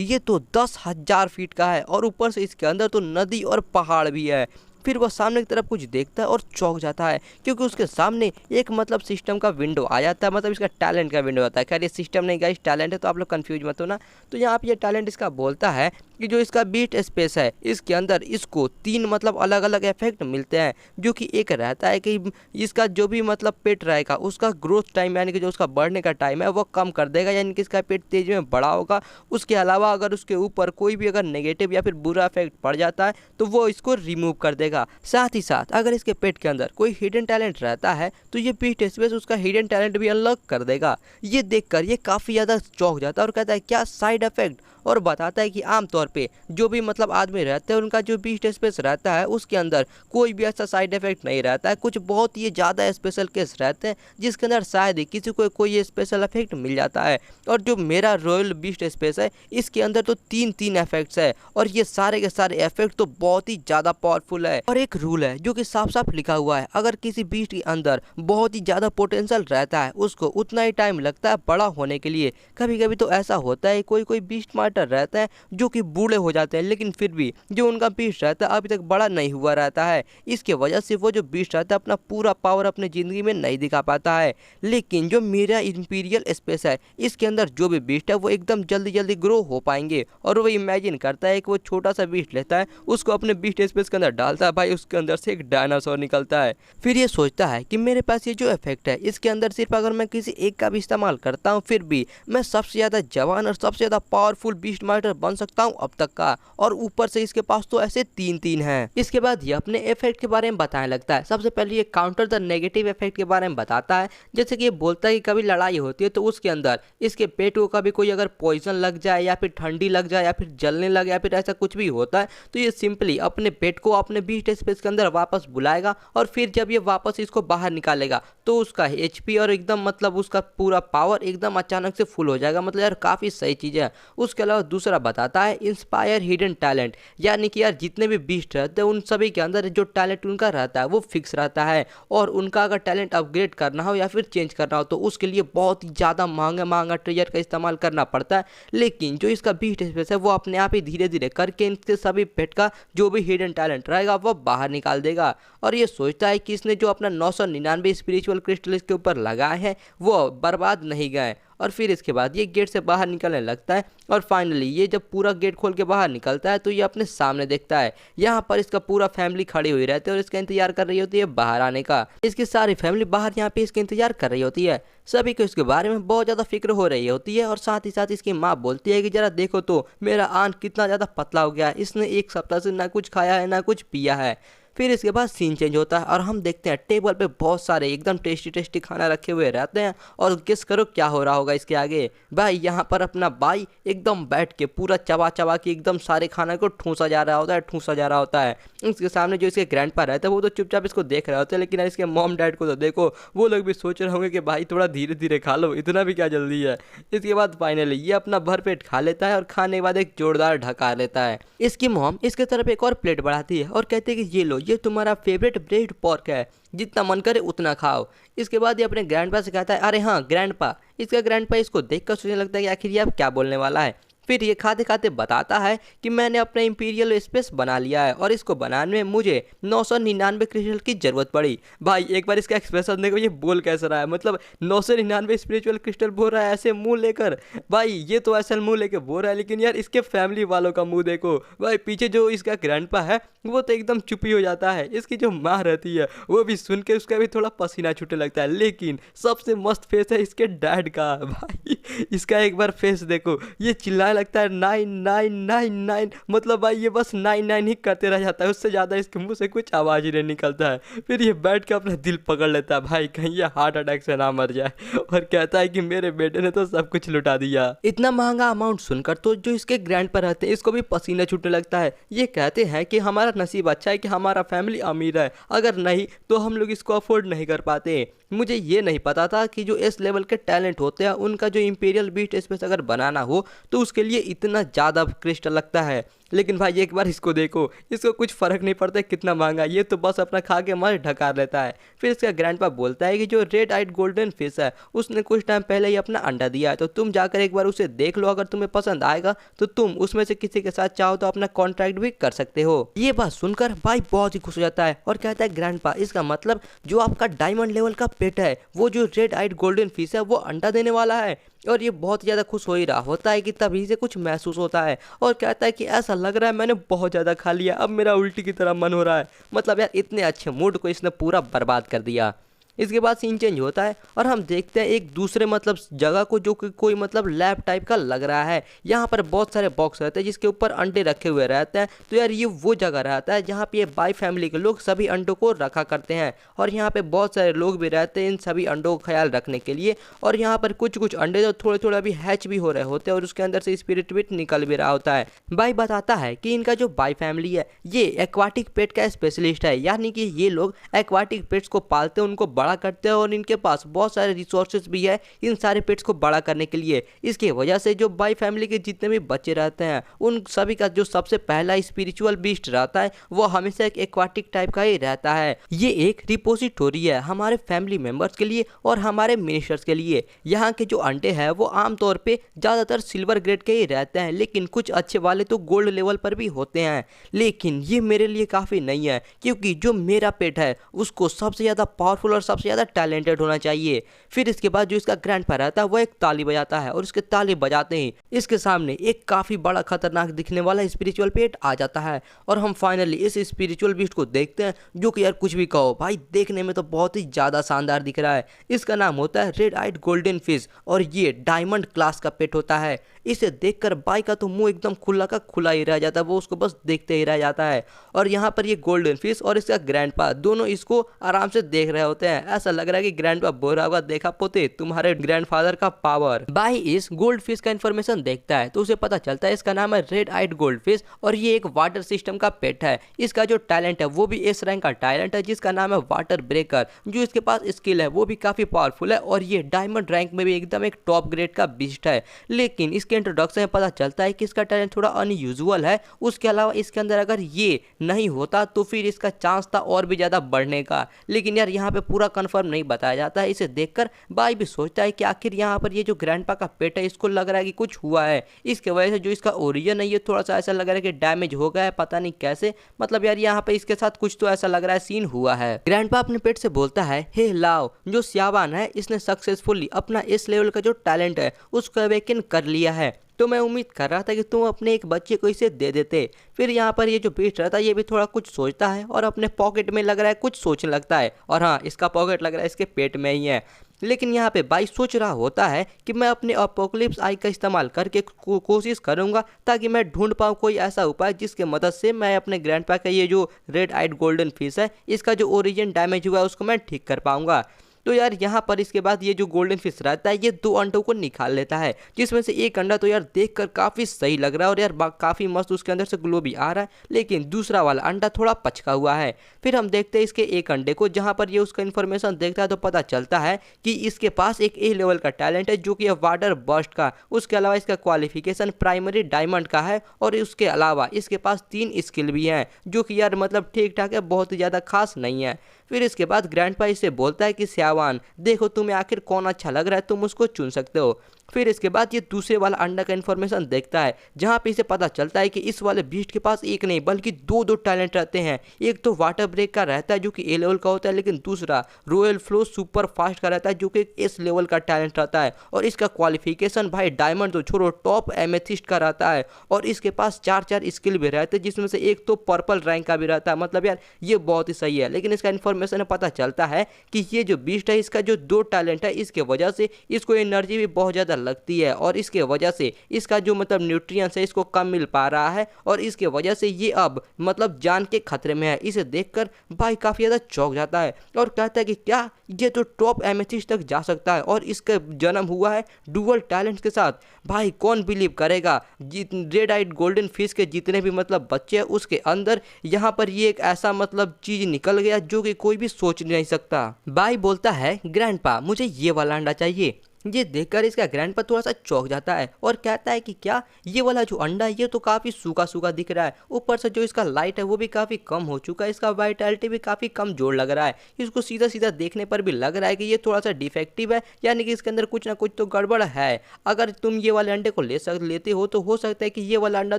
ये तो 10,000 फीट का है और ऊपर से इसके अंदर तो नदी और पहाड़ भी है। फिर वह सामने की तरफ कुछ देखता है और चौंक जाता है क्योंकि उसके सामने एक मतलब सिस्टम का विंडो आ जाता है, मतलब इसका टैलेंट का विंडो आता है। खैर ये सिस्टम नहीं गाइस टैलेंट है, तो आप लोग कंफ्यूज मत होना। तो यहाँ पे ये टैलेंट इसका बोलता है कि जो इसका बीट स्पेस है इसके अंदर इसको 3 मतलब अलग अलग इफेक्ट मिलते हैं, जो कि एक रहता है कि इसका जो भी मतलब पेट रहेगा उसका ग्रोथ टाइम यानी कि जो उसका बढ़ने का टाइम है वो कम कर देगा, यानी कि इसका पेट तेज में बड़ा होगा। उसके अलावा अगर उसके ऊपर कोई भी अगर नेगेटिव या फिर बुरा इफेक्ट पड़ जाता है तो वो इसको रिमूव कर देगा। साथ ही साथ अगर इसके पेट के अंदर कोई हिडन टैलेंट रहता है तो ये बीट स्पेस उसका हिडन टैलेंट भी अनलॉक कर देगा। ये देखकर ये काफ़ी ज़्यादा चौंक जाता है और कहता है क्या साइड इफेक्ट, और बताता है कि आमतौर पे जो भी मतलब आदमी रहते हैं उनका जो बीस्ट स्पेस रहता है उसके अंदर कोई भी ऐसा साइड इफेक्ट नहीं रहता है। कुछ बहुत ही ज़्यादा स्पेशल केस रहते हैं जिसके अंदर शायद ही किसी को कोई स्पेशल इफेक्ट मिल जाता है। और जो मेरा रॉयल बीस्ट स्पेस है इसके अंदर तो तीन तीन इफेक्ट्स है और ये सारे के सारे इफेक्ट तो बहुत ही ज़्यादा पावरफुल है। और एक रूल है जो कि साफ साफ लिखा हुआ है, अगर किसी बीस्ट के अंदर बहुत ही ज़्यादा पोटेंशियल रहता है उसको उतना ही टाइम लगता है बड़ा होने के लिए। कभी कभी तो ऐसा होता है कोई कोई बीस्ट मार्टर रहता है जो कि बूढ़े हो जाते हैं लेकिन फिर भी जो उनका बीस्ट रहता है अभी तक बड़ा नहीं हुआ रहता है। इसके वजह से वो जो बीस्ट रहता है अपना पूरा पावर अपनी ज़िंदगी में नहीं दिखा पाता है। लेकिन जो मेरा इंपीरियल स्पेस है इसके अंदर जो भी बीस्ट है वो एकदम जल्दी जल्दी ग्रो हो पाएंगे। और वो इमेजिन करता है कि वो छोटा सा बीस्ट लेता है उसको अपने बीस्ट स्पेस के अंदर डालता है, भाई उसके अंदर से एक डायनासोर निकलता है। फिर ये सोचता है कि मेरे पास ये जो इफेक्ट है इसके अंदर सिर्फ अगर मैं किसी एक का भी इस्तेमाल करता हूँ फिर भी मैं सबसे ज़्यादा जवान और सबसे ज़्यादा पावरफुल बीस्ट मार्टर बन सकता हूँ अब तक का। और ऊपर से इसके पास तो ऐसे तीन तीन हैं। इसके बाद ये अपने इफेक्ट के बारे में बताने लगता है। सबसे पहले ये काउंटर द नेगेटिव इफेक्ट के बारे में बताता है। जैसे कि ये बोलता है कि कभी लड़ाई होती है तो उसके अंदर इसके पेट को कभी कोई अगर पॉइजन लग जाए या फिर ठंडी लग जाए या फिर जलने लगे या फिर ऐसा कुछ भी होता है तो ये सिंपली अपने पेट को अपने बीस्ट स्पेस के अंदर वापस बुलाएगा और फिर जब ये वापस इसको बाहर निकालेगा तो उसका एचपी और एकदम मतलब उसका पूरा पावर एकदम अचानक से फुल हो जाएगा। मतलब यार काफ़ी सही चीज़ है। उसके अलावा दूसरा बताता है इंस्पायर हिडन टैलेंट, यानी कि यार जितने भी बीस्ट रहते हैं उन सभी के अंदर जो टैलेंट उनका रहता है वो फिक्स रहता है और उनका अगर टैलेंट अपग्रेड करना हो या फिर चेंज करना हो तो उसके लिए बहुत ही ज़्यादा महंगा महंगा ट्रेजर का इस्तेमाल करना पड़ता है। लेकिन जो इसका बीस्ट स्पेस है वो अपने आप ही धीरे धीरे करके इनके सभी पेट का जो भी हिडन टैलेंट रहेगा वो बाहर निकाल देगा। और ये सोचता है कि इसने जो अपना 999 स्पिरिचुअल क्रिस्टल इसके ऊपर लगाए हैं वो बर्बाद नहीं गए। और फिर इसके बाद ये गेट से बाहर निकलने लगता है और फाइनली ये जब पूरा गेट खोल के बाहर निकलता है तो ये अपने सामने देखता है यहाँ पर इसका पूरा फैमिली खड़ी हुई रहती है और इसका इंतजार कर रही होती है बाहर आने का। इसकी सारी फैमिली बाहर यहाँ पे इसका इंतजार कर रही होती है। सभी को इसके बारे में बहुत ज़्यादा फिक्र हो रही होती है और साथ ही साथ इसकी माँ बोलती है कि जरा देखो तो मेरा आंट कितना ज़्यादा पतला हो गया है, इसने एक सप्ताह से ना कुछ खाया है ना कुछ पिया है। फिर इसके बाद सीन चेंज होता है और हम देखते हैं टेबल पे बहुत सारे एकदम टेस्टी टेस्टी खाना रखे हुए रहते हैं और गेस करो क्या हो रहा होगा इसके आगे। भाई यहाँ पर अपना भाई एकदम बैठ के पूरा चबा चबा के एकदम सारे खाना को ठूसा जा रहा होता है, ठूसा जा रहा होता है। इसके सामने जो इसके ग्रैंडपा रहता है वो तो चुपचाप इसको देख रहे होते हैं, लेकिन इसके मॉम डैड को तो देखो वो लोग भी सोच रहे होंगे कि भाई थोड़ा धीरे धीरे खा लो, इतना भी क्या जल्दी है। इसके बाद फाइनली ये अपना भर पेट खा लेता है और खाने के बाद एक जोरदार ढका लेता है। इसकी मॉम इसके तरफ एक और प्लेट बढ़ाती है और कहती है कि ये लो, ये तुम्हारा फेवरेट ब्रेड पॉर्क है, जितना मन करे उतना खाओ। इसके बाद ये अपने ग्रैंडपा से कहता है अरे हाँ ग्रैंडपा। इसका ग्रैंडपा इसको देखकर सोचने लगता है कि आखिर ये अब क्या बोलने वाला है। फिर ये खाते खाते बताता है कि मैंने अपना इंपीरियल स्पेस बना लिया है और इसको बनाने में मुझे 999 क्रिस्टल की जरूरत पड़ी। भाई एक बार इसका एक्सप्रेशन देखो, ये बोल कैसा रहा है, मतलब 999 स्पिरिचुअल क्रिस्टल बोल रहा है ऐसे मुंह लेकर। भाई ये तो ऐसा मुंह लेकर बोल रहा है, लेकिन यार इसके फैमिली वालों का मुंह देखो। भाई पीछे जो इसका ग्रैंडपा है वो तो एकदम चुप ही हो जाता है। इसकी जो माँ रहती है वो भी सुन के उसका भी थोड़ा पसीना छूटने लगता है। लेकिन सबसे मस्त फेस है इसके डैड का। भाई इसका एक बार फेस देखो, ये चिल्लाने लगता है 9999, मतलब भाई ये बस 99 ही करते रह जाता है, उससे ज़्यादा इसके मुंह से कुछ आवाज़ ही नहीं निकलता है। फिर ये बैठ के अपना दिल पकड़ लेता है, भाई कहीं ये हार्ट अटैक से ना मर जाए, और कहता है कि मेरे बेटे ने तो सब कुछ लुटा दिया। इतना महंगा अमाउंट सुनकर तो जो इसके ग्रैंड पर रहते हैं इसको भी पसीना छूटने लगता है। ये कहते हैं कि हमारा नसीब अच्छा है कि हमारा फैमिली अमीर है, अगर नहीं तो हम लोग इसको अफोर्ड नहीं कर पाते। मुझे ये नहीं पता था कि जो इस लेवल के टैलेंट होते हैं उनका जो इंपीरियल बीस्ट स्पेस अगर बनाना हो तो उसके लिए इतना ज़्यादा क्रिस्टल लगता है। लेकिन भाई एक बार इसको देखो, इसको कुछ फ़र्क नहीं पड़ता कितना महंगा, ये तो बस अपना खा के मस्त ढकार लेता है। फिर इसका ग्रैंडपा बोलता है कि जो रेड आइड गोल्डन फिश है उसने कुछ टाइम पहले ही अपना अंडा दिया है, तो तुम जाकर एक बार उसे देख लो, अगर तुम्हें पसंद आएगा तो तुम उसमें से किसी के साथ चाहो तो अपना कॉन्ट्रैक्ट भी कर सकते हो। ये बात सुनकर भाई बहुत ही खुश हो जाता है और कहता है ग्रैंडपा इसका मतलब जो आपका डायमंड लेवल का पेट है वो जो रेड आइड गोल्डन फिश है वो अंडा देने वाला है। और ये बहुत ज़्यादा खुश हो ही रहा होता है कि तभी से कुछ महसूस होता है और कहता है कि ऐसा लग रहा है मैंने बहुत ज़्यादा खा लिया, अब मेरा उल्टी की तरह मन हो रहा है। मतलब यार इतने अच्छे मूड को इसने पूरा बर्बाद कर दिया। इसके बाद सीन चेंज होता है और हम देखते हैं एक दूसरे मतलब जगह को जो कि कोई मतलब लैब टाइप का लग रहा है। यहाँ पर बहुत सारे बॉक्स रहते हैं जिसके ऊपर अंडे रखे हुए रहते हैं। तो यार ये वो जगह रहता है जहाँ पे ये बाई फैमिली के लोग सभी अंडों को रखा करते हैं और यहाँ पे बहुत सारे लोग भी रहते हैं इन सभी अंडों का ख्याल रखने के लिए। और यहाँ पर कुछ कुछ अंडे तो थोड़े थोड़े अभी हैच भी हो रहे होते हैं और उसके अंदर से स्पिरिट भी निकल भी रहा होता है। बाई बताता है कि इनका जो बाई फैमिली है ये एक्वाटिक पेट का स्पेशलिस्ट है, यानी कि ये लोग एक्वाटिक पेट्स को पालते हैं, उनको बड़ा करते हैं और इनके पास बहुत सारे रिसोर्सेज भी है इन सारे पेट्स को बड़ा करने के लिए। इसकी वजह से जो बाई फैमिली के जितने भी बच्चे रहते हैं उन सभी का जो सबसे पहला स्पिरिचुअल बीस्ट रहता है वो हमेशा एक एक्वाटिक टाइप का ही रहता है। ये एक रिपोजिटोरी है हमारे फैमिली मेंबर्स के लिए और हमारे मिनिस्टर्स के लिए। यहाँ के जो अंडे हैं वो आमतौर पे ज़्यादातर सिल्वर ग्रेड के ही रहते हैं, लेकिन कुछ अच्छे वाले तो गोल्ड लेवल पर भी होते हैं। लेकिन ये मेरे लिए काफ़ी नहीं है क्योंकि जो मेरा पेट है उसको सबसे ज़्यादा पावरफुल और सबसे ज़्यादा टैलेंटेड होना चाहिए। फिर इसके बाद जो इसका ग्रैंडपा रहता है वो एक ताली बजाता है और उसके ताली बजाते ही इसके सामने एक काफ़ी बड़ा खतरनाक दिखने वाला स्पिरिचुअल पेट आ जाता है और हम फाइनली इस स्पिरिचुअल बीस्ट को देखते हैं जो कि यार कुछ भी कहो भाई देखने में तो बहुत ही ज़्यादा शानदार दिख रहा है। इसका नाम होता है रेड आइड गोल्डन फिश और ये डायमंड क्लास का पेट होता है। इसे देखकर बाई का तो मुंह एकदम खुला का खुला ही रह जाता है, वो उसको बस देखते ही रह जाता है। और यहाँ पर ये गोल्डन फिश और इसका ग्रैंडपा दोनों इसको आराम से देख रहे होते हैं। ऐसा लग रहा है कि ग्रैंडपा बोल रहा होगा देखा पोते तुम्हारे ग्रैंडफादर का पावर। बाई इस गोल्ड फिश का इन्फॉर्मेशन देखता है तो उसे पता चलता है इसका नाम है रेड आइड गोल्ड फिश और ये एक वाटर सिस्टम का पेट है। इसका जो टैलेंट है वो भी एस रैंक का टैलेंट है जिसका नाम है वाटर ब्रेकर। जो इसके पास स्किल है वो भी काफी पावरफुल है और ये डायमंड रैंक में भी एकदम एक टॉप ग्रेड का बीस्ट है। लेकिन इसके इंट्रोडक्शन में पता चलता है कि इसका टैलेंट थोड़ा अनयूजुअल है। उसके अलावा इसके अंदर अगर ये नहीं होता तो फिर इसका चांस था और भी ज्यादा बढ़ने का, लेकिन यार यहाँ पे पूरा कंफर्म नहीं बताया जाता है। इसे देखकर बाई भी सोचता है कि आखिर यहाँ पर ये जो ग्रैंडपा का पेट है इसको लग रहा है कि कुछ हुआ है। इसके वजह से जो इसका ओरिजिन है ये थोड़ा सा ऐसा लग रहा है कि डैमेज हो गया है, पता नहीं कैसे। मतलब यार यहाँ पे इसके साथ कुछ तो ऐसा लग रहा है सीन हुआ है। ग्रैंडपा अपने पेट से बोलता है हे लाओ, जो स्यावान है इसने सक्सेसफुली अपना इस लेवल का जो टैलेंट है उसको अवेकन कर लिया है, तो मैं उम्मीद कर रहा था कि तुम अपने एक बच्चे को इसे दे देते। फिर यहाँ पर ये जो बीस्ट रहता है ये भी थोड़ा कुछ सोचता है और अपने पॉकेट में लग रहा है कुछ सोचने लगता है। और हाँ, इसका पॉकेट लग रहा है इसके पेट में ही है। लेकिन यहाँ पे बाई सोच रहा होता है कि मैं अपने अपोकलिप्स आई का इस्तेमाल करके कोशिश करूँगा ताकि मैं ढूंढ पाऊँ कोई ऐसा उपाय जिसके मदद से मैं अपने ग्रैंडपा का ये जो रेड आइड गोल्डन फिश है इसका जो ओरिजिन डैमेज हुआ है उसको मैं ठीक कर पाऊँगा। तो यार यहाँ पर इसके बाद ये जो गोल्डन फिश रहता है ये 2 अंडों को निकाल लेता है, जिसमें से एक अंडा तो यार देखकर काफ़ी सही लग रहा है और यार काफ़ी मस्त उसके अंदर से ग्लो भी आ रहा है, लेकिन दूसरा वाला अंडा थोड़ा पचका हुआ है। फिर हम देखते हैं इसके एक अंडे को, जहाँ पर ये उसका इन्फॉर्मेशन देखता है तो पता चलता है कि इसके पास एक ए लेवल का टैलेंट है जो कि है वाटर बर्स्ट का। उसके अलावा इसका क्वालिफिकेशन प्राइमरी डायमंड का है और उसके अलावा इसके पास 3 स्किल भी हैं जो कि यार मतलब ठीक ठाक है, बहुत ही ज़्यादा खास नहीं है। फिर इसके बाद ग्रैंडपा इसे बोलता है कि स्यावान देखो तुम्हें आखिर कौन अच्छा लग रहा है, तुम उसको चुन सकते हो। फिर इसके बाद ये दूसरे वाला अंडा का इन्फॉर्मेशन देखता है जहाँ पे इसे पता चलता है कि इस वाले बीस्ट के पास एक नहीं बल्कि 2 टैलेंट रहते हैं। एक तो वाटर ब्रेक का रहता है जो कि ए लेवल का होता है, लेकिन दूसरा रॉयल फ्लो सुपर फास्ट का रहता है जो कि एस लेवल का टैलेंट रहता है। और इसका क्वालिफिकेशन भाई डायमंड तो छोड़ो टॉप एमेथिस्ट का रहता है। और इसके पास 4 स्किल भी रहते हैं जिसमें से एक तो पर्पल रैंक का भी रहता है। मतलब यार ये बहुत ही सही है। लेकिन इसका इन्फॉर्मेशन में पता चलता है कि ये जो बीस्ट है इसका जो 2 टैलेंट है इसके वजह से इसको एनर्जी भी बहुत ज़्यादा लगती है और इसके वजह से इसका जो मतलब न्यूट्रिएंट्स है इसको कम मिल पा रहा है और इसके वजह से ये अब मतलब जान के खतरे में है। इसे देखकर भाई काफ़ी ज़्यादा चौंक जाता है और कहता है कि क्या ये तो टॉप एमेथिस्ट तक जा सकता है और इसका जन्म हुआ है डुअल टैलेंट्स के साथ। भाई कौन बिलीव करेगा, रेड आइड गोल्डन फिश के जितने भी मतलब बच्चे हैं उसके अंदर यहाँ पर ये एक ऐसा मतलब चीज़ निकल गया जो कि कोई भी सोच नहीं सकता। बाई बोलता है ग्रैंडपा मुझे ये वाला अंडा चाहिए। ये देखकर इसका ग्रैंडपा थोड़ा सा चौंक जाता है और कहता है कि क्या ये वाला जो अंडा है ये तो काफ़ी सूखा सूखा दिख रहा है, ऊपर से जो इसका लाइट है वो भी काफ़ी कम हो चुका है, इसका वाइटैलिटी भी काफ़ी कम जोड़ लग रहा है। इसको सीधा सीधा देखने पर भी लग रहा है कि ये थोड़ा सा डिफेक्टिव है, यानी कि इसके अंदर कुछ ना कुछ तो गड़बड़ है। अगर तुम ये वाले अंडे को लेते हो तो हो सकता है कि ये वाला अंडा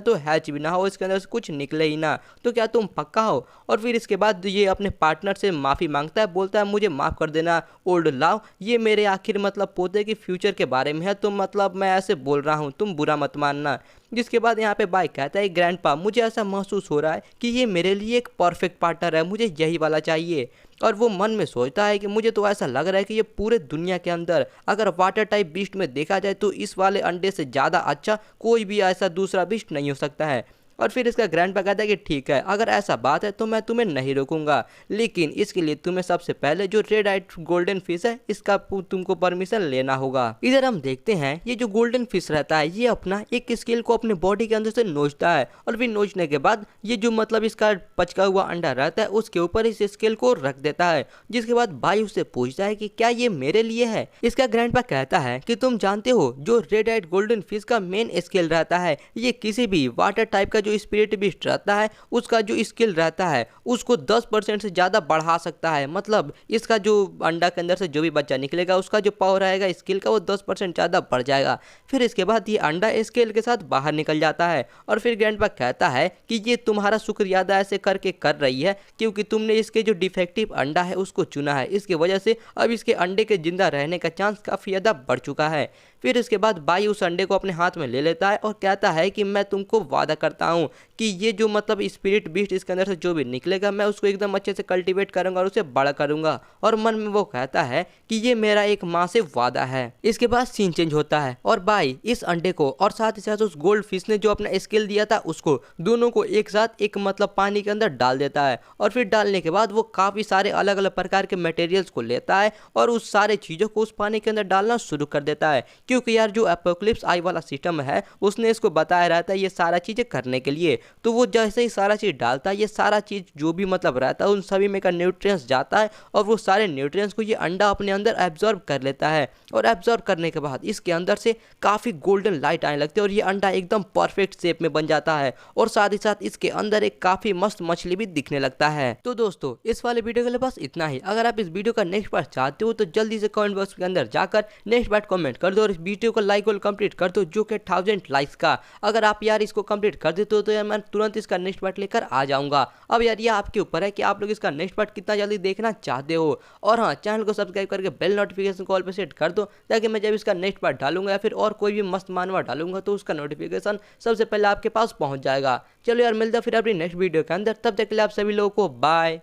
तो हैच भी ना हो, इसके अंदर से कुछ निकले ही ना, तो क्या तुम पक्का हो? और फिर इसके बाद ये अपने पार्टनर से माफ़ी मांगता है, बोलता है मुझे माफ़ कर देना ओल्ड लाव, ये मेरे आखिर मतलब पोते की कि फ्यूचर के बारे में है, तो मतलब मैं ऐसे बोल रहा हूँ, तुम बुरा मत मानना। जिसके बाद यहाँ पे बाई कहता है, ग्रैंडपा मुझे ऐसा महसूस हो रहा है कि ये मेरे लिए एक परफेक्ट पार्टनर है, मुझे यही वाला चाहिए। और वो मन में सोचता है कि मुझे तो ऐसा लग रहा है कि ये पूरे दुनिया के अंदर अगर वाटर टाइप बीस्ट में देखा जाए तो इस वाले अंडे से ज़्यादा अच्छा कोई भी ऐसा दूसरा बीस्ट नहीं हो सकता है। और फिर इसका ग्रैंडपा कहता है कि ठीक है, अगर ऐसा बात है तो मैं तुम्हें नहीं रोकूंगा, लेकिन इसके लिए तुम्हें सबसे पहले जो रेड आइड गोल्डन फिश है इसका तुमको परमिशन लेना होगा। इधर हम देखते हैं ये जो गोल्डन फिश रहता है ये अपना एक स्केल को अपने बॉडी के अंदर से नोचता है, और फिर नोचने के बाद ये जो मतलब इसका पचका हुआ अंडा रहता है उसके ऊपर इस स्केल को रख देता है। जिसके बाद भाई उससे पूछता है कि क्या ये मेरे लिए है। इसका ग्रैंडपा कहता है कि तुम जानते हो जो रेड आइड गोल्डन फिश का मेन स्केल रहता है ये किसी भी वाटर टाइप का जो स्पिरिट बीस्ट रहता है उसका जो स्किल रहता है उसको 10% से ज़्यादा बढ़ा सकता है। मतलब इसका जो अंडा के अंदर से जो भी बच्चा निकलेगा उसका जो पावर रहेगा स्किल का वो 10% ज़्यादा बढ़ जाएगा। फिर इसके बाद ये अंडा स्केल के साथ बाहर निकल जाता है, और फिर ग्रैंडपा कहता है कि ये तुम्हारा शुक्रिया अदा ऐसे करके कर रही है क्योंकि तुमने इसके जो डिफेक्टिव अंडा है उसको चुना है, इसकी वजह से अब इसके अंडे के जिंदा रहने का चांस काफ़ी ज़्यादा बढ़ चुका है। फिर इसके बाद बाई उस अंडे को अपने हाथ में ले लेता है और कहता है कि मैं तुमको वादा करता हूँ कि ये जो मतलब स्पिरिट बीस्ट इसके अंदर से जो भी निकलेगा मैं उसको एकदम अच्छे से कल्टीवेट करूंगा और उसे बड़ा करूंगा। और मन में वो कहता है कि ये मेरा एक माँ से वादा है। इसके बाद सीन चेंज होता है और बाई इस अंडे को और साथ ही साथ उस गोल्ड फिश ने जो अपना स्किल दिया था उसको दोनों को एक साथ एक मतलब पानी के अंदर डाल देता है, और फिर डालने के बाद वो काफ़ी सारे अलग अलग प्रकार के मटेरियल्स को लेता है और उस सारे चीज़ों को उस पानी के अंदर डालना शुरू कर देता है, क्योंकि यार जो एपोक्लिप्स आई वाला सिस्टम है उसने इसको बताया रहता है ये सारा चीज़ें करने के लिए। तो वो जैसे ही सारा चीज़ डालता है ये सारा चीज़ जो भी मतलब रहता है उन सभी में का न्यूट्रिएंट्स जाता है और वो सारे न्यूट्रिएंट्स को ये अंडा अपने अंदर एब्जॉर्ब कर लेता है, और एब्जॉर्ब करने के बाद इसके अंदर से काफ़ी गोल्डन लाइट आने लगती है और ये अंडा एकदम परफेक्ट शेप में बन जाता है, और साथ ही साथ इसके अंदर एक काफ़ी मस्त मछली भी दिखने लगता है। तो दोस्तों इस वाले वीडियो के लिए बस इतना ही। अगर आप इस वीडियो का नेक्स्ट पार्ट चाहते हो तो जल्दी से कमेंट बॉक्स के अंदर जाकर नेक्स्ट पार्ट कमेंट कर दो और इस वीडियो को लाइक और कंप्लीट कर दो जो कि 1000 लाइक्स का। अगर आप यार इसको कंप्लीट कर देते हो तो यार मैं तुरंत इसका नेक्स्ट पार्ट लेकर आ जाऊंगा। अब यार ये आपके ऊपर है कि आप लोग इसका नेक्स्ट पार्ट कितना जल्दी देखना चाहते हो। और हाँ, चैनल को सब्सक्राइब करके बेल नोटिफिकेशन कॉल पे सेट कर दो ताकि मैं जब इसका नेक्स्ट पार्ट डालूंगा या फिर और कोई भी मस्त मानवा डालूंगा तो उसका नोटिफिकेशन सबसे पहले आपके पास पहुंच जाएगा। चलो यार मिलता फिर अपनी नेक्स्ट वीडियो के अंदर, तब तक के लिए आप सभी लोगों को बाय।